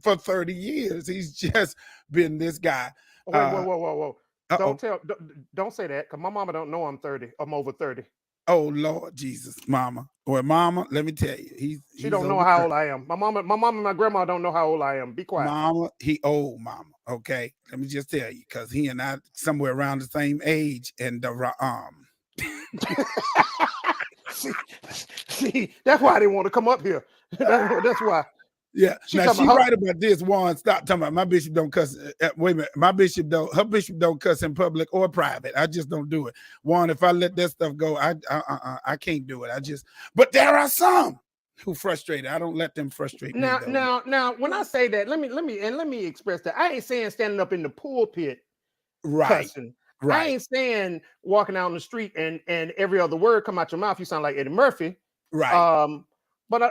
for 30 years. He's just been this guy. Whoa. Don't say that, because my mama don't know I'm 30. I'm over 30. Oh Lord Jesus, mama. Well, mama, let me tell you, she don't know how old I am. My mama and my grandma don't know how old I am. Be quiet. Mama, he old, mama. Okay, let me just tell you, because he and I somewhere around the same age, and see, that's why I didn't want to come up here. That's why. Yeah, she right about this. Juan, stop talking about my bishop don't cuss. Wait a minute, her bishop don't cuss in public or private. I just don't do it. Juan, if I let that stuff go, I can't do it. But there are some who frustrated. I don't let them frustrate me. Now, when I say that, let me express that. I ain't saying standing up in the pulpit, right? Cussing. Right. I ain't saying walking out on the street and every other word come out your mouth, you sound like Eddie Murphy, right? But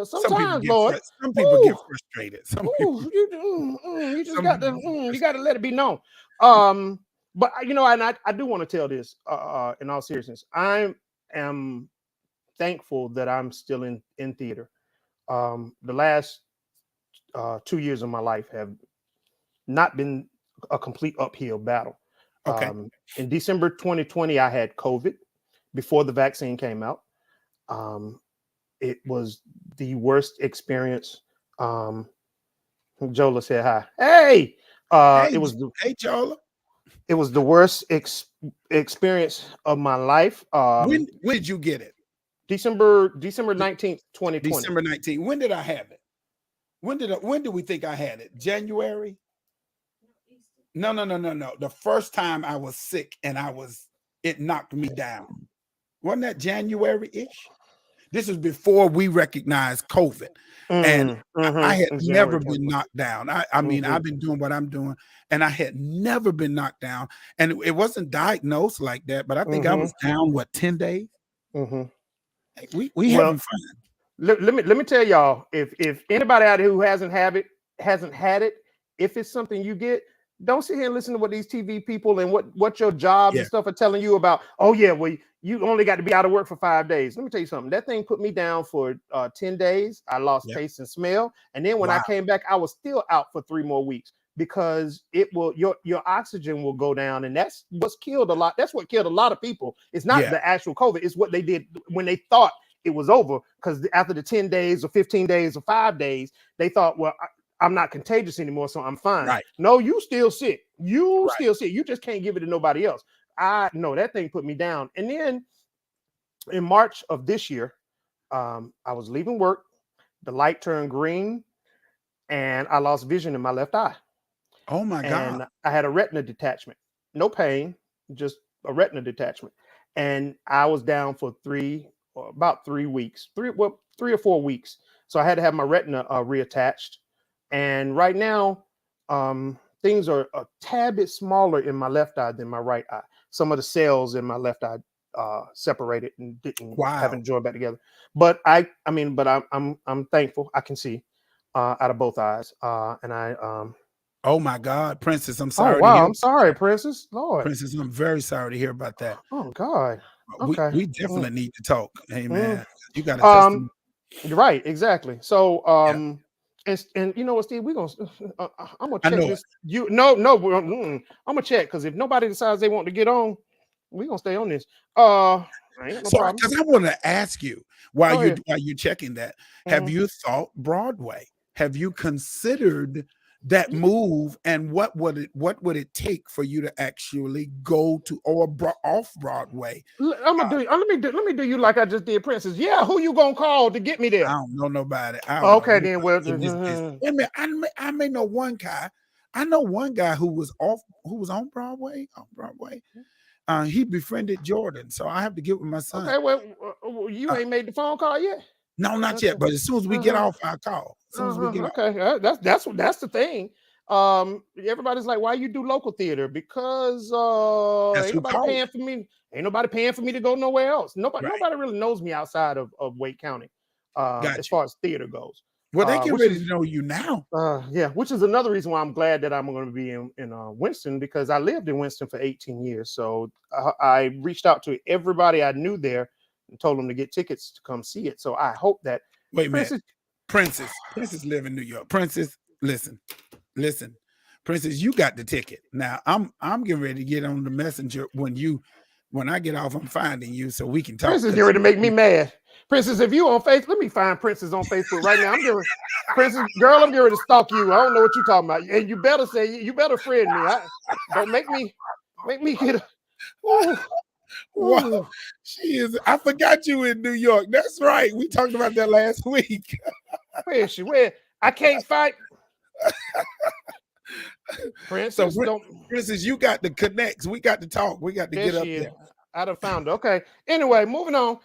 sometimes, Lord, some people get frustrated. You just got to let it be known. But and I do want to tell this in all seriousness. am thankful that I'm still in theater. The last 2 years of my life have not been a complete uphill battle. Okay. In December 2020, I had COVID before the vaccine came out. Um, it was the worst experience. Jola said hi. Hey, Hey, it was the hey, Jola. worst experience of my life. When did you get it? December 19th, 2020. December 19th. When did I have it? When did we think I had it? January? No, no, no, no, no. The first time I was sick and it knocked me down. Wasn't that January-ish? This is before we recognized COVID. And I had never January been 2020. knocked down. I mean, I've been doing what I'm doing, and I had never been knocked down. And it wasn't diagnosed like that, but I think I was down, 10 days? Hey, we Well, having fun. let me tell y'all, if anybody out there who hasn't had it, if it's something you get, don't sit here and listen to what these TV people and what your jobs Yeah. and stuff are telling you about. Oh yeah, well, you only got to be out of work for 5 days. Let me tell you something. That thing put me down for 10 days. I lost Yeah. taste and smell, and then when I Wow. came back, I was still out for 3 more weeks because your oxygen will go down, and that's what's killed a lot. That's what killed a lot of people. It's not Yeah. the actual COVID. It's what they did when they thought it was over, because after the 10 days or 15 days or 5 days, they thought, well, I'm not contagious anymore, so I'm fine. Right. No, you still sick. You Right. still sick. You just can't give it to nobody else. I know that thing put me down. And then in March of this year, I was leaving work. The light turned green, and I lost vision in my left eye. Oh my God. And I had a retina detachment. No pain, just a retina detachment. And I was down for about 3 weeks, 3 or 4 weeks. So I had to have my retina reattached. And right now, things are a tad bit smaller in my left eye than my right eye. Some of the cells in my left eye separated and haven't joined back together. But I'm thankful I can see out of both eyes. And I Oh my God, Princess, I'm Oh sorry to wow, hear I'm sorry, Princess. Lord. Princess, I'm very sorry to hear about that. Oh God. We Okay. we definitely need to talk. Hey man, you got a Um, testimony. right, exactly. So Yeah, and you know what, Steve, we're gonna I'm gonna I check know it. this. I'm gonna check, because if nobody decides they want to get on, we're gonna stay on this. I ain't got no So, problem. because I want to ask you while Go you ahead. while you're checking that, have Mhm. you thought Broadway? Have you considered that move, and what would it take for you to actually go to off Broadway? I'm gonna do. Let me do you like I just did, Princess. Yeah, who you gonna call to get me I there? don't know nobody. I don't know Okay, nobody then. Well, in this business. Wait a minute, I may know one guy. I know one guy who was on Broadway. On Broadway, he befriended Jordan, so I have to get with my son. okay. Well, you Uh, ain't made the phone call yet. no, not Okay. yet. But as soon as we get Uh-huh. off, I'll call. As soon as we get off. Okay. That's the thing. Everybody's like, why you do local theater? Because That's ain't who nobody called. paying for me. Ain't nobody paying for me to go nowhere else. Right. Nobody really knows me outside of Wake County, as Got you. far as theater goes. Well, they get Which ready is to know you now. which is another reason why I'm glad that I'm going to be in Winston, because I lived in Winston for 18 years. So I reached out to everybody I knew there and told them to get tickets to come see it. So I hope that Wait a minute. Princess. Princess live in New York. Princess, listen. Princess, you got the ticket. Now I'm getting ready to get on the messenger when I get off, I'm finding you so we can talk. Princess, get ready to make me mad. Princess, if you on Facebook, let me find Princess on Facebook right now. Princess, girl, I'm getting ready to stalk you. I don't know what you're talking about, and you better friend me. Don't make me get a. Ooh, Wow, ooh. she is. I forgot you in New York. That's right. We talked about that last week. Where is she? Where? I can't fight. So, Princess, don't. Princess, you got the connects. We got to talk. We got to There get up she is. there. I done found her. Okay. Anyway, moving on.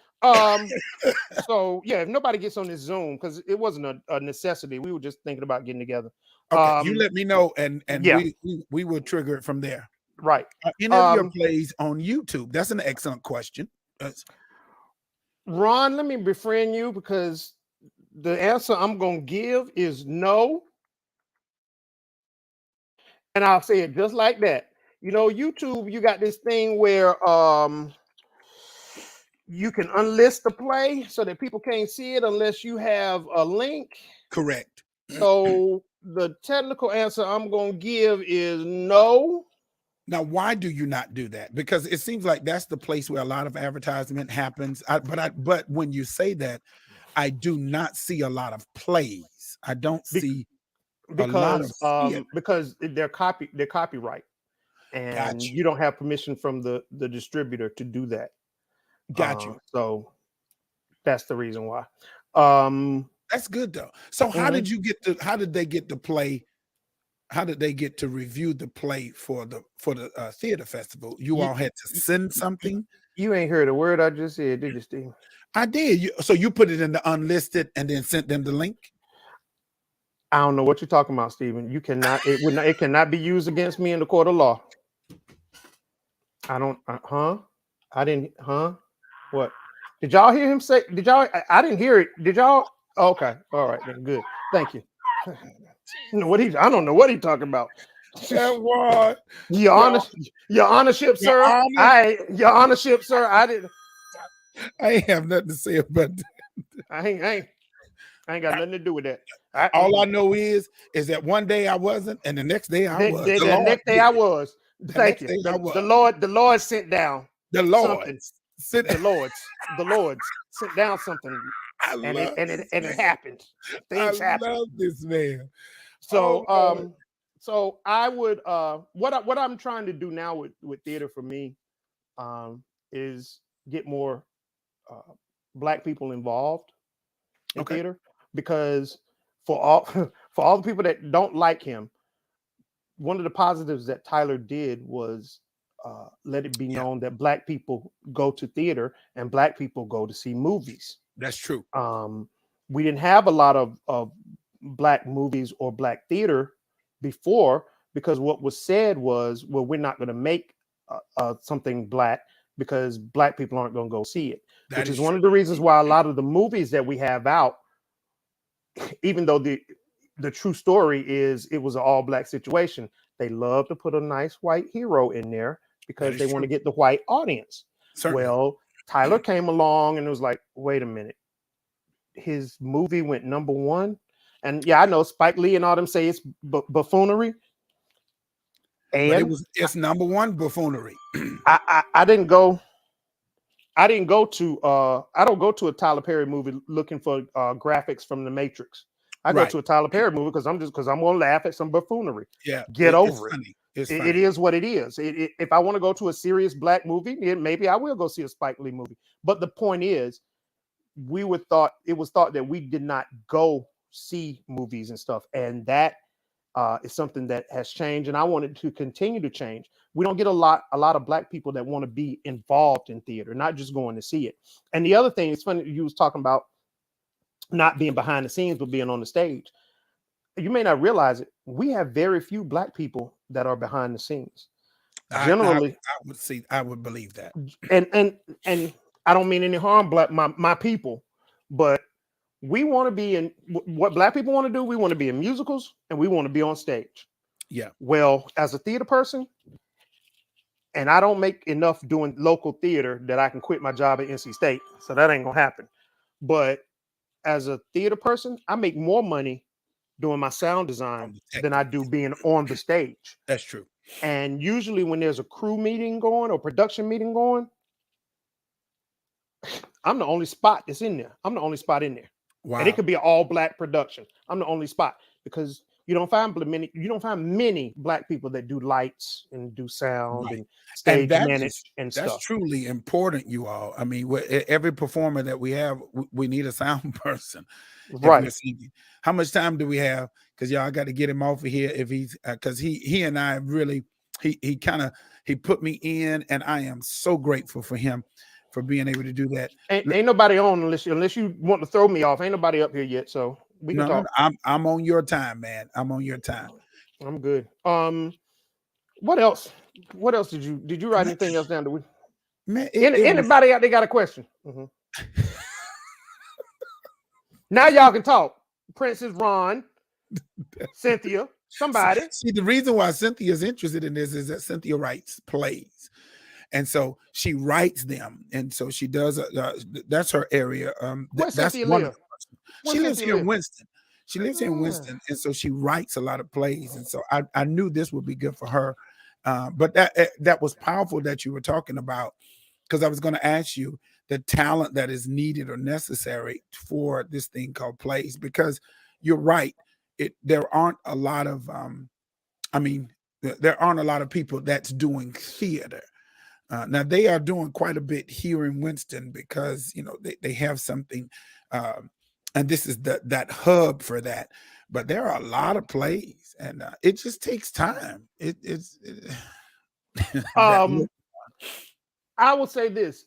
So yeah, if nobody gets on this Zoom, because it wasn't a necessity, we were just thinking about getting together. Okay, you let me know, and Yeah, we will trigger it from there. right. Any of your plays on YouTube? That's an excellent question. Ron, let me befriend you, because the answer I'm gonna give is no, and I'll say it just like that. You know, YouTube, you got this thing where you can unlist the play so that people can't see it unless you have a link. Correct. So the technical answer I'm going to give is no. Now, why do you not do that? Because it seems like that's the place where a lot of advertisement happens. But when you say that, I do not see a lot of plays. I don't see a lot of theater. Because they're copyright, and Got you. you don't have permission from the distributor to do that. Got you. So that's the reason why. That's good though. So how did you get to? How did they get to play? How did they get to review the play for the theater festival? You all had to send something. You ain't heard a word I just said, did you, Steve? I did. So you put it in the unlisted and then sent them the link. I don't know what you're talking about, Stephen. You cannot. It cannot be used against me in the court of law. I don't. I didn't. What? Did y'all hear him say? Did y'all? I didn't hear it. Did y'all? Okay. All right. Then good. Thank you. I don't know what he's talking about. That was your honorship, sir. Your honorship, sir. I ain't have nothing to say about that. I ain't got nothing to do with that. All I know is that one day I wasn't, and the next day I was. The next day I was. Thank you. The Lord sent down. The Lord. The Lord sent down something. And it happened. Things happened. I love this man. So so I would what I'm trying to do now with theater for me is get more Black people involved in theater, because for all the people that don't like him, one of the positives that Tyler did was let it be known that Black people go to theater and Black people go to see movies. That's true. We didn't have a lot of Black movies or Black theater before, because what was said was, well, we're not going to make something Black because Black people aren't going to go see it. Which is one of the reasons why a lot of the movies that we have out, even though the true story is it was an all Black situation, they love to put a nice white hero in there because they want to get the white audience. Certainly. Well, Tyler came along and it was like, wait a minute, his movie went #1, and yeah, I know Spike Lee and all them say it's buffoonery, and but it's #1 buffoonery. I don't go to a Tyler Perry movie looking for graphics from The Matrix. I go to a Tyler Perry movie because I'm going to laugh at some buffoonery. Yeah, get over it. Funny. It is what it is. If I want to go to a serious Black movie, maybe I will go see a Spike Lee movie. But the point is, it was thought that we did not go see movies and stuff, and that is something that has changed, and I want it to continue to change. We don't get a lot of Black people that want to be involved in theater, not just going to see it. And the other thing, it's funny, you was talking about not being behind the scenes but being on the stage. You may not realize it, we have very few Black people that are behind the scenes. Generally, I would believe that. And I don't mean any harm, Black my people, but we want to be in what Black people want to do. We want to be in musicals and we want to be on stage. Yeah. Well, as a theater person, and I don't make enough doing local theater that I can quit my job at NC State, so that ain't gonna happen. But as a theater person, I make more money doing my sound design than I do being on the stage. That's true. And usually when there's a crew meeting going or production meeting going, I'm the only spot that's in there. I'm the only spot in there. Wow. And it could be an all Black production. I'm the only spot, because you don't find many Black people that do lights and do sound and stage manage and stuff. That's truly important, you all. I mean, every performer that we have, we need a sound person. Right. How much time do we have? Because y'all got to get him off of here if he's because he and I really he put me in, and I am so grateful for him for being able to do that. Ain't nobody on unless you want to throw me off. Ain't nobody up here yet, so we can talk. I'm on your time, man. I'm on your time. I'm good. What else? What else did you write anything else down? Do we? Man, anybody out there got a question? Mm-hmm. Now y'all can talk. Princess Ron, Cynthia, somebody. See, the reason why Cynthia's interested in this is that Cynthia writes plays. and so she writes them, and so she does. That's her area. Where That's Cynthia one of live? the. Where She lives Cynthia here in live? Winston. She lives here in Ah. Winston, and so she writes a lot of plays, and so I knew this would be good for her. But that was powerful that you were talking about, because I was going to ask you the talent that is needed or necessary for this thing called plays, because you're right. There aren't a lot of I mean, there aren't a lot of people that's doing theater. Now they are doing quite a bit here in Winston, because they have something, um, and this is that hub for that. But there are a lot of plays, and it just takes time. That Um, I will say this,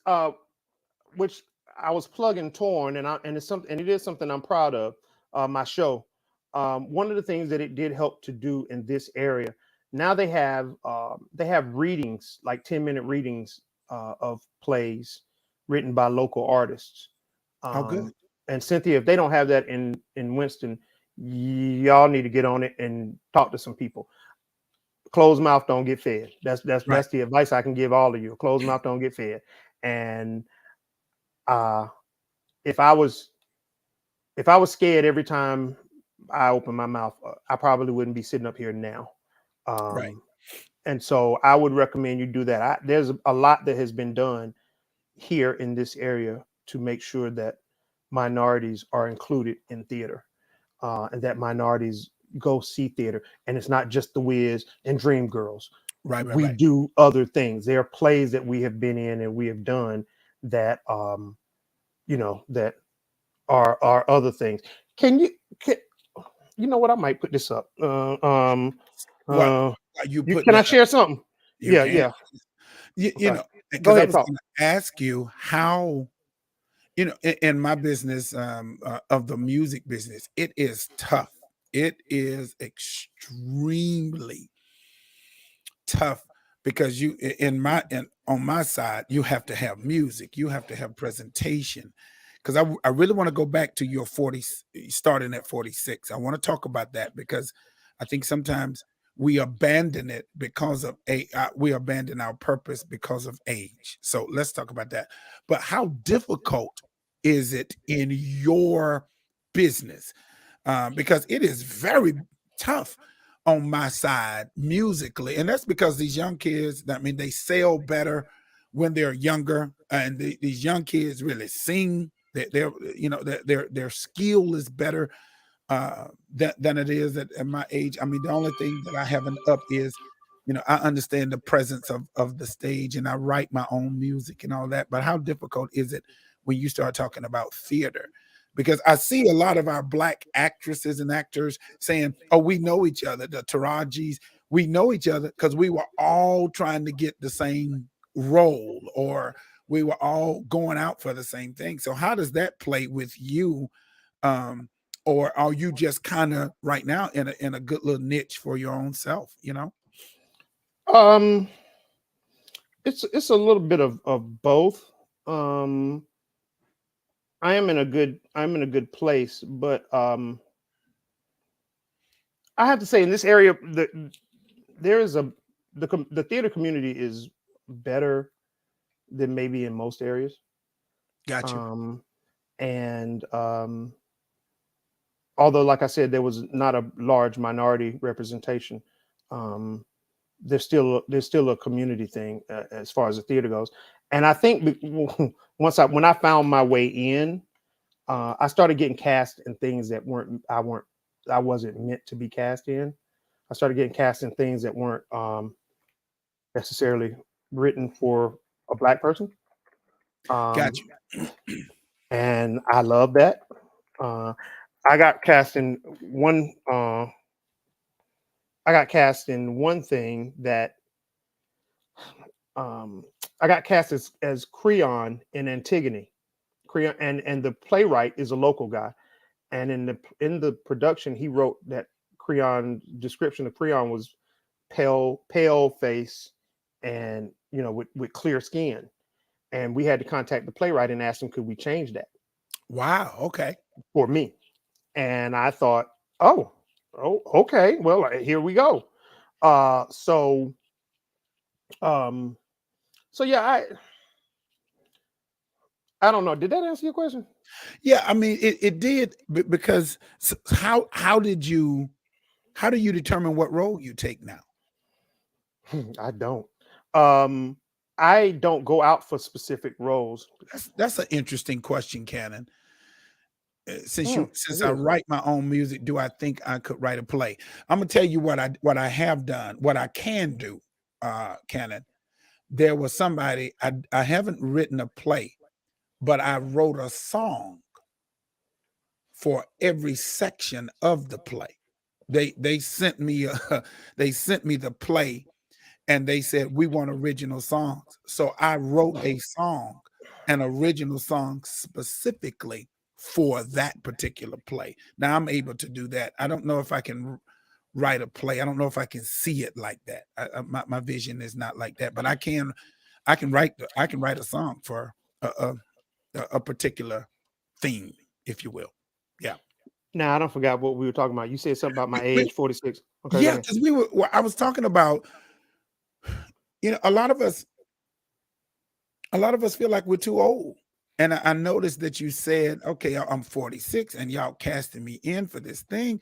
which I was plugging Torn, and it's something, and it is something I'm proud of. My show. One of the things that it did help to do in this area. Now they have readings, like 10-minute readings of plays written by local artists. oh, good. And Cynthia, if they don't have that in Winston, y'all need to get on it and talk to some people. Closed mouth don't get fed. Right. That's the advice I can give all of you. Closed mouth don't get fed. And uh, if I was scared every time I open my mouth, I probably wouldn't be sitting up here now. Right. Um, and so I would recommend you do that. There's a lot that has been done here in this area to make sure that minorities are included in theater, and that minorities go see theater. And it's not just The Wiz and Dreamgirls. Right. Right. We Right. do other things. There are plays that we have been in and we have done that, that are other things. Can you, can, you know what? I might put this up. What Uh, are you you putting can I it up? share something? You Yeah, can. yeah. Okay. Go Because I ahead, was talk. going to ask you how, in my business, of the music business, it is tough. It is extremely tough, because on my side, you have to have music, you have to have presentation. Because I really want to go back to your 40, starting at 46. I want to talk about that, because I think sometimes we abandon it because of we abandon our purpose because of age. So let's talk about that. But how difficult is it in your business? Because it is very tough on my side musically, and that's because these young kids, I mean, they sell better when they're younger, and these young kids really sing. They're their skill is better than it is at my age. I mean, the only thing that I haven't up is, I understand the presence of the stage, and I write my own music and all that. But how difficult is it when you start talking about theater? Because I see a lot of our black actresses and actors saying, "Oh, we know each other." The Tarajis, we know each other because we were all trying to get the same role, or we were all going out for the same thing. So how does that play with you? Um, or are you just kind of right now in a good little niche for your own self, Um, it's a little bit of both. Um, I'm in a good place, but I have to say in this area there is the theater community is better than maybe in most areas. Got you. Um, and although, like I said, there was not a large minority representation, um, there's still a community thing as far as the theater goes. And I think when I found my way in, I started getting cast in things that I wasn't meant to be cast in. I started getting cast in things that weren't necessarily written for a black person, Got um, you. and I love that. Uh, I got cast in one. I got cast in one thing that um, I got cast as Creon in Antigone. Creon, and the playwright is a local guy, and in the production he wrote that Creon description of Creon was pale face, and with clear skin, and we had to contact the playwright and ask him could we change that Wow. Okay. for me, and I thought, oh, okay, well, here we go. Uh, so um, So yeah, I don't know. Did that answer your question? Yeah, I mean it did because how do you determine what role you take now? I don't. Um, I don't go out for specific roles. That's an interesting question, Cannon. It Since I is. write my own music, do I think I could write a play? I'm gonna tell you what I have done, what I can do, Cannon. There was somebody I haven't written a play, but I wrote a song for every section of the play. They sent me they sent me the play and they said we want original songs. So I wrote a song, an original song specifically for that particular play. Now I'm able to do that. I don't know if I can write a play. I don't know if I can see it like that. My vision is not like that, but I can write a song for a particular theme, if you will. Yeah. Now I don't forgot what we were talking about. You said something about my age, 46. Okay, go Yeah, ahead. because I was talking about, a a lot of us feel like we're too old. And I noticed that you said, okay, I'm 46 and y'all casting me in for this thing.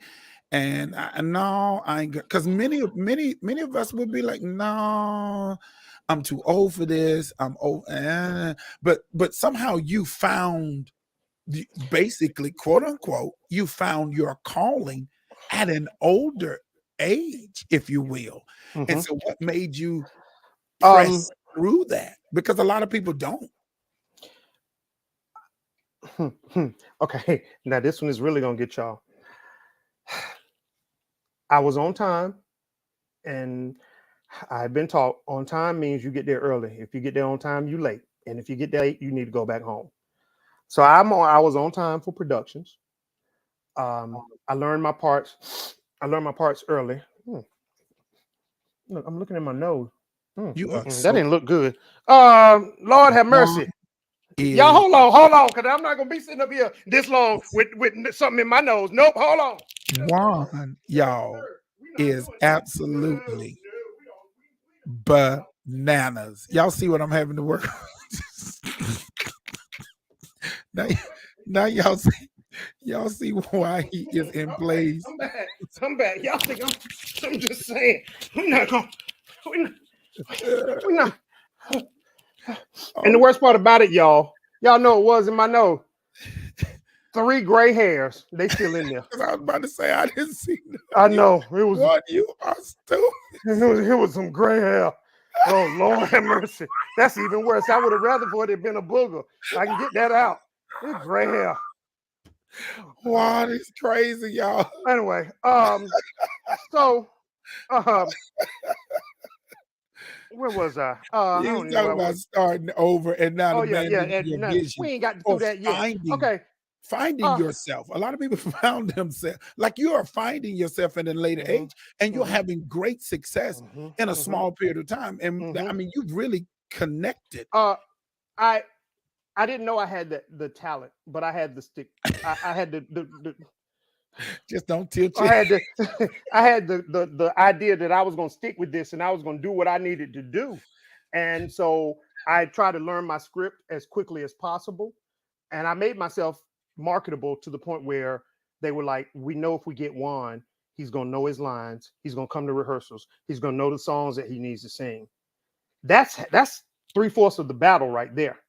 And no, I ain't because many of us would be like, no, I'm too old for this. I'm old. But somehow you found basically, quote unquote, you found your calling at an older age, if you will. And Mhm. so what made you Um, press through that? Because a lot of people don't. okay. Now this one is really gonna get y'all. I was on time, and I've been taught on time means you get there early. If you get there on time, you late, and if you get there late, you need to go back home. So I was on time for productions. I learned my parts. I learned my parts early. Look, I'm looking at my nose. You are That so didn't look good. Lord have Juan mercy. Y'all is hold on, because I'm not gonna be sitting up here this long with something in my nose. Nope, hold on. Juan, y'all, Sir, we not is doing that. No, absolutely bananas. Y'all see what I'm having to work on? now, now y'all see why he is in I'm back. place. I'm back. I'm back. Y'all think I'm just saying. We're not gonna. We're not. We're not. And the Oh, worst part about it, y'all know it was in my nose. 3 gray hairs. They still in there. 'cause I was about to say I didn't see I you. know it was. What you are stupid. It was some gray hair. Oh Lord have mercy. That's even worse. I would have rather for it had been a booger. I can get that out. It's gray hair. Oh God. Juan is crazy, y'all. Anyway, so where was I? I You was don't even know talking where I about was. starting over and not Oh yeah, yeah. abandoning And your no, we vision ain't got or through that yet. finding Okay. finding Uh. yourself. A lot of people found themselves like you are finding yourself in a later Mhm. age, and you're Mhm. having great success Mhm. in a Mhm. small period of time. And I Mhm. mean, you've really connected. Uh. I I didn't know I had the talent, but I had the stick. I had the Just don't tilt I your had the I had the idea that I was going to stick with this and I was going to do what I needed to do. And so I tried to learn my script as quickly as possible. And I made myself marketable to the point where they were like, we know if we get Juan, he's going to know his lines. He's going to come to rehearsals. He's going to know the songs that he needs to sing. That's 3/4 of the battle right there.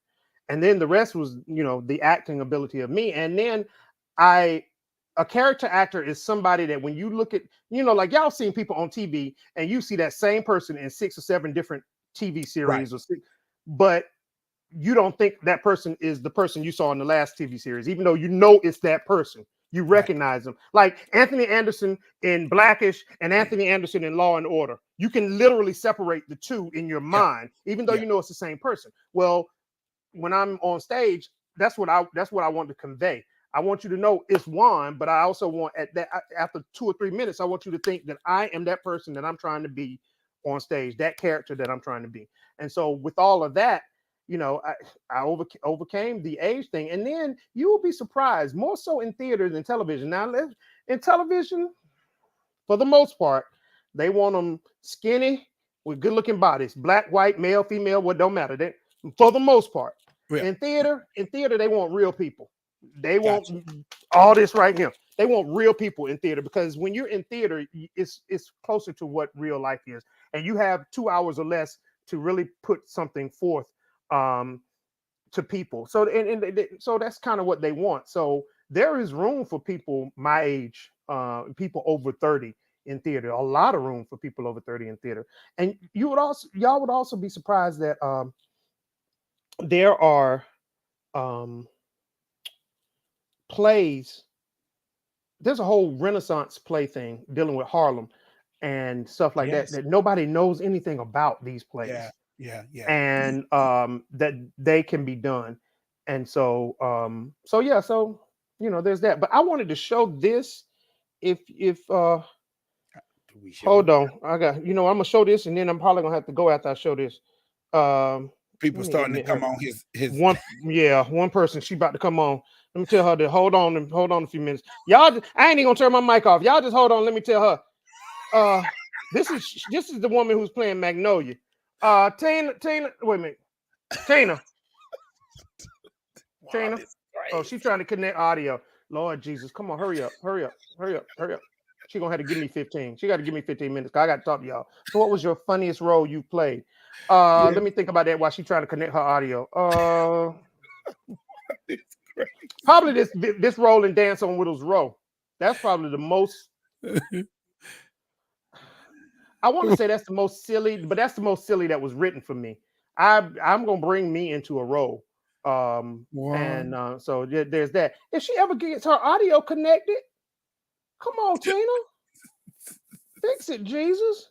And then the rest was, the acting ability of me. And then I a character actor is somebody that when you look at, like y'all seen people on TV and you see that same person in 6 or 7 different TV right. series but you don't think that person is the person you saw in the last TV series, even though it's that person. You Right. recognize them, like Anthony Anderson in Blackish and Anthony Anderson in Law and Order. You can literally separate the two in your Yeah. mind, even though Yeah. you know it's the same person. Well, when I'm on stage, that's what I want to convey. I want you to know it's Juan, but I also want after 2 or 3 minutes, I want you to think that I am that person that I'm trying to be on stage, that character that I'm trying to be. And so with all of that, overcame the age thing, and then you will be surprised, more so in theater than television. Now, in television, for the most part, they want them skinny with good-looking bodies, black, white, male, female, what don't matter. They, for the most part, Yeah. in theater, they want real people. They want Gotcha. all this right here. They want real people in theater because when you're in theater, it's closer to what real life is, and you have 2 hours or less to really put something forth to people. So so that's kind of what they want. So there is room for people my age, people over 30 in theater. A lot of room for people over 30 in theater. And y'all would also be surprised that there are plays. There's a whole Renaissance play thing dealing with Harlem and stuff like that Yes. nobody knows anything about these plays. Yeah. Yeah. Yeah. And that they can be done. And so yeah, so there's that. But I wanted to show this. If Do we show hold it? on, I got I'm gonna show this, and then I'm probably gonna have to go after I show this. People Let me starting to admit come her. on his One person, she about to come on. Let me tell her to hold on a few minutes. Y'all, I ain't even gonna turn my mic off. Y'all just hold on. Let me tell her. This is the woman who's playing Magnolia. Tina, wait a minute. Tina. Oh, she's trying to connect audio. Lord Jesus, come on, hurry up. She gonna have to give me 15. She got to give me 15 minutes. I got to talk to y'all. So, what was your funniest role you played? Yeah. Let me think about that while she's trying to connect her audio. It's crazy. Probably this role in Dance on Widow's Row. That's probably the most. I want to say that's the most silly, but that's the most silly that was written for me. I'm gonna bring me into a role. Juan. So there's that. If she ever gets her audio connected, come on, Tina, fix it, Jesus,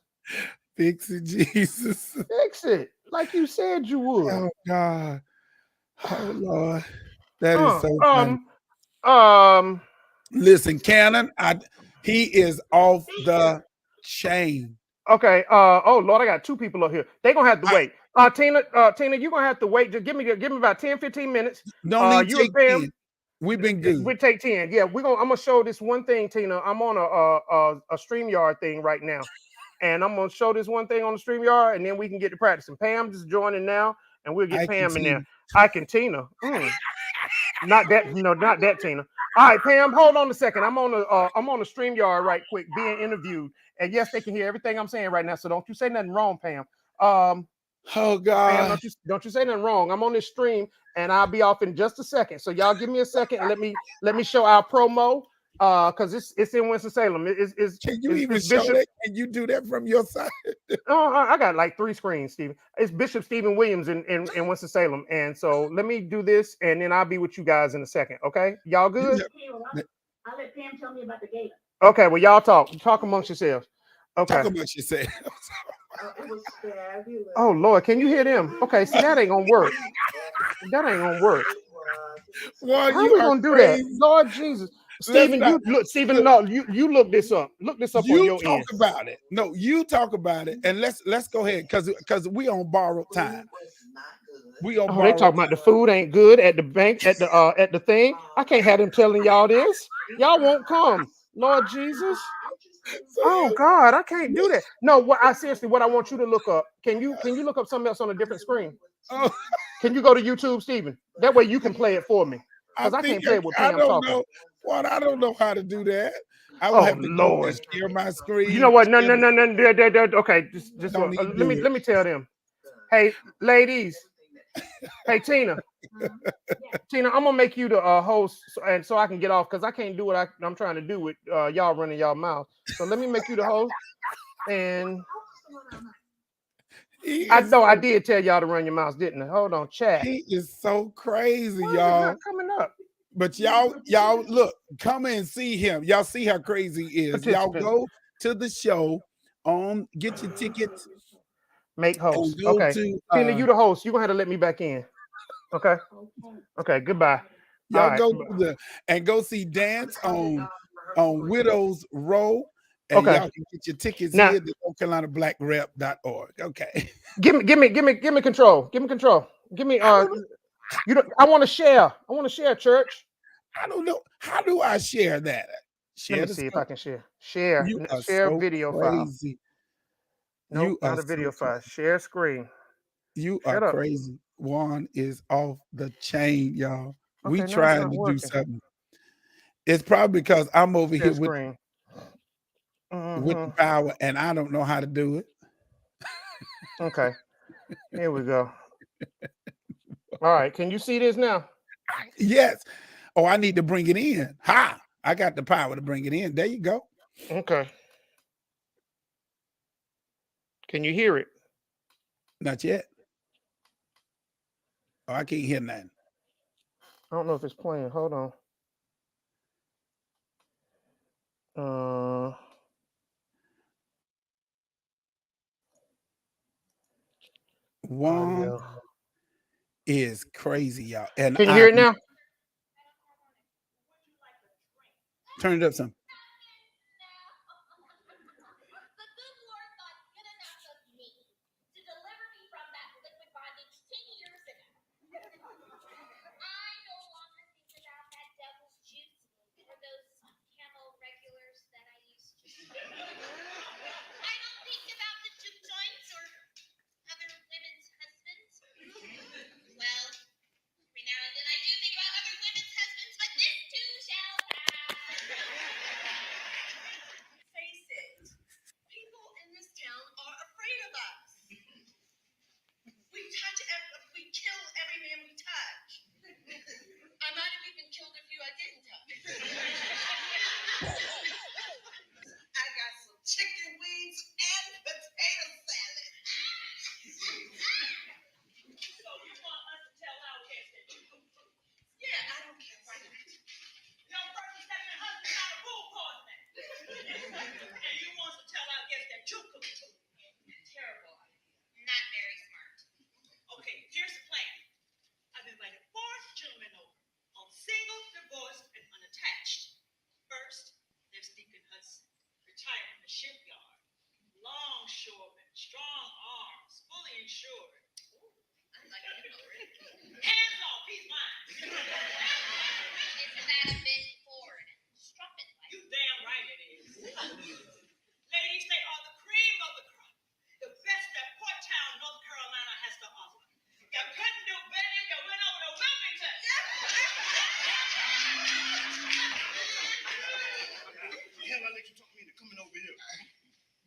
Fix it, Jesus. fix it like you said you would. Oh God. Oh Lord. That is so funny. Listen, Cannon, he is off the chain. Okay. Oh Lord, I got two people up here. They're gonna have to wait. Tina, you're gonna have to wait. Just give me about 10, 15 minutes. Don't need You take and Pam, 10. We've been good. we take 10. Yeah, I'm gonna show this one thing, Tina. I'm on a StreamYard thing right now. And I'm gonna show this one thing on the StreamYard, and then we can get to practicing. Pam just joining now, and we'll get I can Pam in there. see. I can Tina. Not that, not that Tina. All right, Pam, hold on a second. I'm on the StreamYard right quick, being interviewed. And yes, they can hear everything I'm saying right now. So don't you say nothing wrong, Pam. Oh God. Pam, don't you say nothing wrong. I'm on this stream, and I'll be off in just a second. So y'all give me a second and let me show our promo. Because it's in Winston-Salem. Can you even show Bishop. that? Can you do that from your side? I got like 3 screens, Stephen. It's Bishop Stephen Williams in Winston-Salem. And so let me do this, and then I'll be with you guys in a second. Okay? Y'all good? I'll let Pam tell me about the gator. Okay, well, y'all talk amongst yourselves. Okay. Talk about yourself. It was fabulous. Oh Lord, can you hear them? Okay, see, that ain't gonna work. That ain't gonna work. Well, How you we are gonna do crazy. that? Lord Jesus. Stephen, not- you look, Stephen, no, you look this up. Look this up on You your talk end. about it. No, you talk about it, and let's go ahead because we on borrowed time. We on Oh, they borrowed talking about the food ain't good at the bank at the thing. I can't have them telling y'all this. Y'all won't come. Lord Jesus. So Oh you- God, I can't do that. No, what I want you to look up. Can you look up something else on a different screen? oh, Can you go to YouTube, Stephen? That way you can play it for me. Because I think can't play it with I Pam don't talking. know. What I don't know how to do that. I will Oh have to go Lord. and share my screen. You know what? No. share the- Okay, just Don't need to let do it. me tell them. Hey, ladies. Hey, Tina. Tina, I'm gonna make you the host, so I can get off because I can't do what I'm trying to do with y'all running y'all mouth. So let me make you the host. And I know I did tell y'all to run your mouths, didn't I? Hold on, chat. He is so crazy, Why is it y'all. not coming up? But y'all look, come and see him. Y'all see how crazy he is. Y'all go to the show get your tickets. Make host. And go Okay. to, Tina, you the host. You're gonna have to let me back in. Okay. Okay, goodbye. Y'all All go right. and go see Dance on Widow's Row. And Okay. y'all can get your tickets Now- here at the NorthCarolinaBlackRep.org. Okay. Give me control. Give me control. Give me I want to share. I want to share, church. I don't know. How do I share that? Let me see if I can share. Share You are share so video file. crazy. Nope, You are not a so video file. crazy. Share screen. You are Shut up. crazy. Juan is off the chain, y'all. We Okay, now it's trying not to do working. something. It's probably because I'm over Share here screen. with the power and I don't know how to do it. Okay, here we go. All right, can you see this now? Yes. Oh, I need to bring it in. Ha! I got the power to bring it in. There you go. Okay. Can you hear it? Not yet. Oh, I can't hear nothing. I don't know if it's playing. Hold on. Juan Audio. is crazy, y'all. And Can you I hear it now? turn it up some.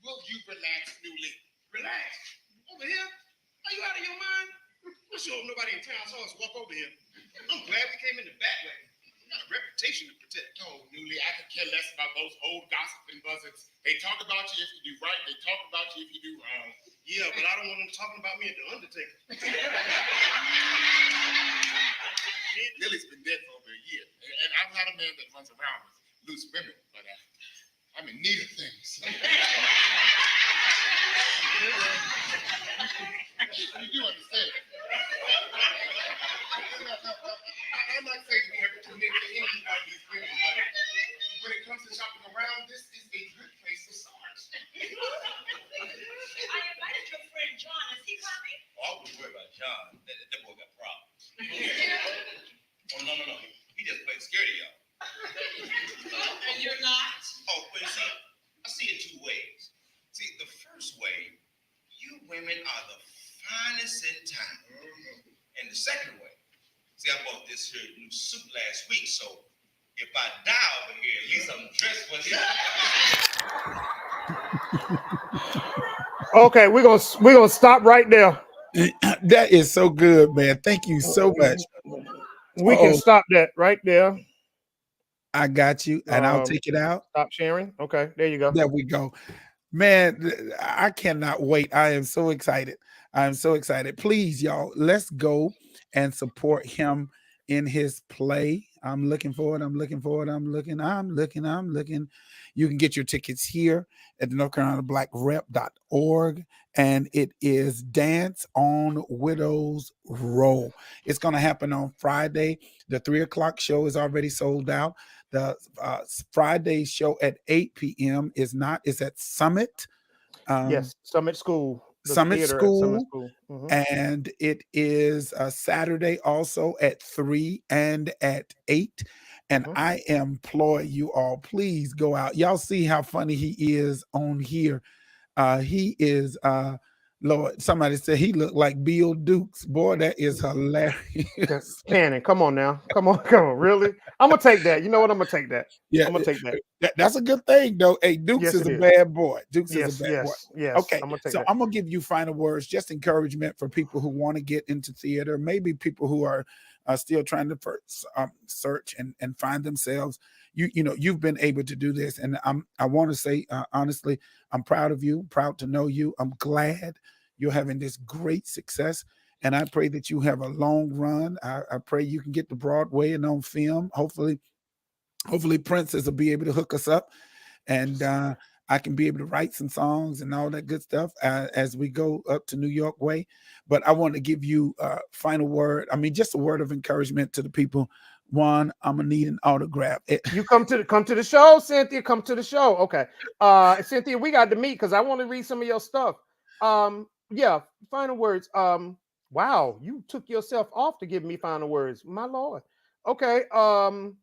Will you relax, Newly? Relax? Over here? Are you out of your mind? I'm sure nobody in town saw us walk over here. I'm glad we came in the back way. We got a reputation to protect. Oh, Newly, I could care less about those old gossiping buzzards. They talk about you if you do right. They talk about you if you do wrong. Yeah, but I don't want them talking about me at the Undertaker. Lily's been dead for over a year. And I'm not a man that runs around with loose women, but I'm in need of things. You do understand. I'm not saying we have to commit to any of these women, but when it comes to shopping around, this is a good place to start. I invited your friend John. Is he coming? Oh, I wouldn't worry about John. That boy got problems. Oh, no. He just plain scared of y'all. And you're not? Oh, well, see, I see it two ways. See, the first way, you women are the finest in town. And the second way, see, I bought this here new suit last week, so if I die over here, at least I'm dressed for you. Okay, we're gonna stop right there. That is so good, man. Thank you so much. We can stop that right there. I got you, and I'll take it out. Stop sharing. Okay, there you go. There we go. Man, I cannot wait. I am so excited. I'm so excited. Please, y'all, let's go and support him in his play. I'm looking forward. I'm looking. You can get your tickets here at the North Carolina BlackRep.org, and it is Dance on Widows Row. It's going to happen on Friday. The 3:00 show is already sold out. The Friday show at 8 p.m. is not. It's at Summit. Yes, Summit School. Summit School. Mm-hmm. And it is Saturday also at 3 and at 8. And I implore you all, please go out. Y'all see how funny he is on here. He is Lord, somebody said he looked like Bill Dukes. Boy, that is hilarious. Cannon, come on now. Come on, come on. Really? I'm gonna take that. You know what? I'm gonna take that. Yeah, I'm gonna take that. that's a good thing though. Hey, Dukes Yes, is it a is. bad boy. Dukes is a Yes, bad boy. yes, yes. Okay, I'm gonna take so that. I'm gonna give you final words, just encouragement for people who want to get into theater, maybe people who are still trying to search and find themselves. You know, you've been able to do this, and I want to say honestly, I'm proud of you, proud to know you. I'm glad you're having this great success, and I pray that you have a long run. I pray you can get to Broadway and on film. Hopefully Princess will be able to hook us up, and I can be able to write some songs and all that good stuff as we go up to New York way. But I want to give you a final word. I mean, just a word of encouragement to the people. Juan, I'm gonna need an autograph. You come to the show, Cynthia. Come to the show. Okay. Cynthia, we got to meet because I want to read some of your stuff. Yeah, final words. Wow, you took yourself off to give me final words. My Lord. Okay. Well,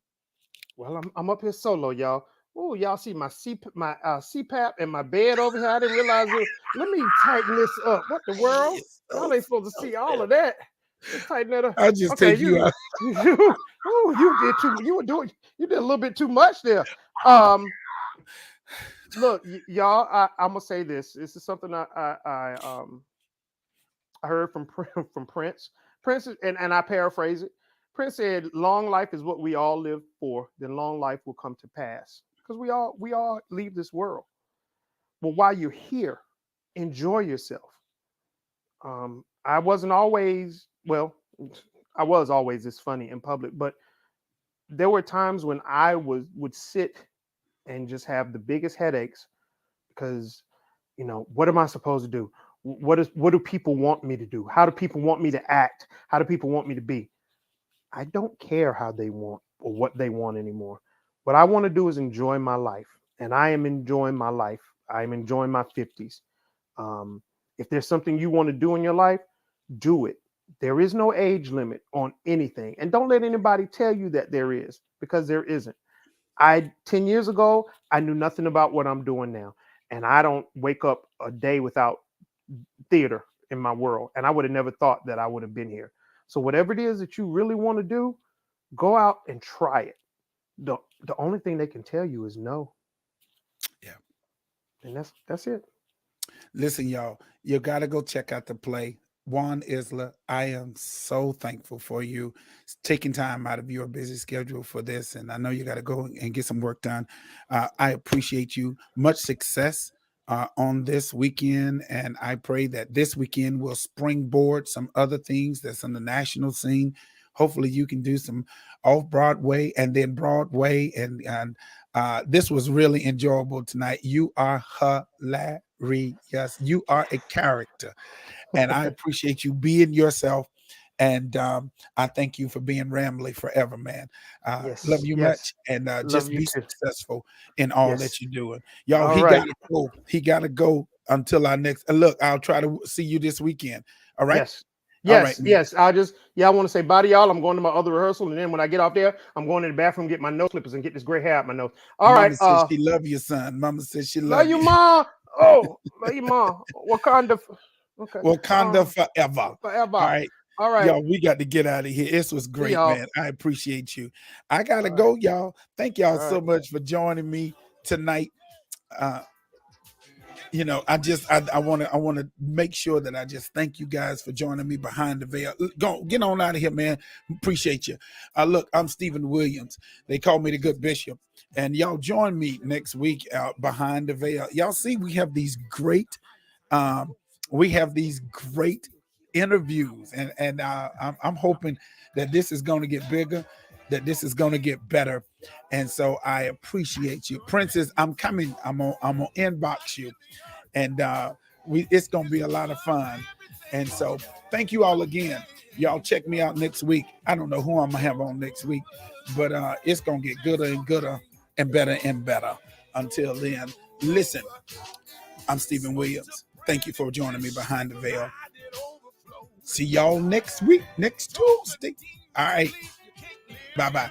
I'm up here solo, y'all. Oh, y'all see my CPAP and my bed over here. I didn't realize it. Let me tighten this up. What the world? Y'all ain't supposed to see all of that. Let's tighten that up. I'll just Okay, take you out. you did you did a little bit too much there. Look, y'all, I'm gonna say this. This is something I heard from from Prince. Prince, and I paraphrase it. Prince said, "Long life is what we all live for. Then long life will come to pass because we all leave this world. But while you're here, enjoy yourself." I wasn't always well. I was always this funny in public, but there were times when I would sit and just have the biggest headaches because, what am I supposed to do? What do people want me to do? How do people want me to act? How do people want me to be? I don't care how they want or what they want anymore. What I want to do is enjoy my life, and I am enjoying my life. I am enjoying my 50s. If there's something you want to do in your life, do it. There is no age limit on anything, and don't let anybody tell you that there is, because there isn't. 10 years ago, I knew nothing about what I'm doing now, and I don't wake up a day without theater in my world, and I would have never thought that I would have been here. So whatever it is that you really want to do, go out and try it. The only thing they can tell you is no. Yeah. And that's it. Listen, y'all, you got to go check out the play. Juan Isla, I am so thankful for you taking time out of your busy schedule for this. And I know you got to go and get some work done. I appreciate you. Much success on this weekend. And I pray that this weekend will springboard some other things that's on the national scene. Hopefully you can do some off Broadway and then Broadway. And this was really enjoyable tonight. You are hilarious. You are a character. And I appreciate you being yourself. And I thank you for being Ramley forever, man. Love Yes, you yes. much. And Love just you be too. successful in all Yes. that you're doing. Y'all, All he right. got to go. He got to go until our next. Look, I'll try to see you this weekend. All right. Yes. All right, Yes, man. yes. I want to say bye to y'all. I'm going to my other rehearsal, and then when I get off there, I'm going to the bathroom, get my nose clippers, and get this gray hair out my nose. All right. Mama says she love you, son. Mama says she Love love you, you. ma. Oh, love you, ma. Wakanda. Okay. Wakanda forever. All Forever. right. All right. Y'all, we got to get out of here. This was See great, y'all. man. I appreciate you. I got to All right. go, y'all. Thank y'all All so right. much for joining me tonight. I want to make sure that I just thank you guys for joining me behind the veil. Go get on out of here, man. Appreciate you. Look, I'm Stephen Williams. They call me the Good Bishop, and y'all join me next week out behind the veil. Y'all see, we have these great interviews, and I'm hoping that this is going to get bigger, that this is going to get better, and so I appreciate you, Princess. I'm coming. I'm gonna inbox you, and it's gonna be a lot of fun. And so thank you all again. Y'all check me out next week. I don't know who I'm gonna have on next week, but it's gonna get gooder and gooder and better and better. Until then, listen, I'm Stephen Williams. Thank you for joining me behind the veil. See y'all next week, next Tuesday. All right. Bye-bye.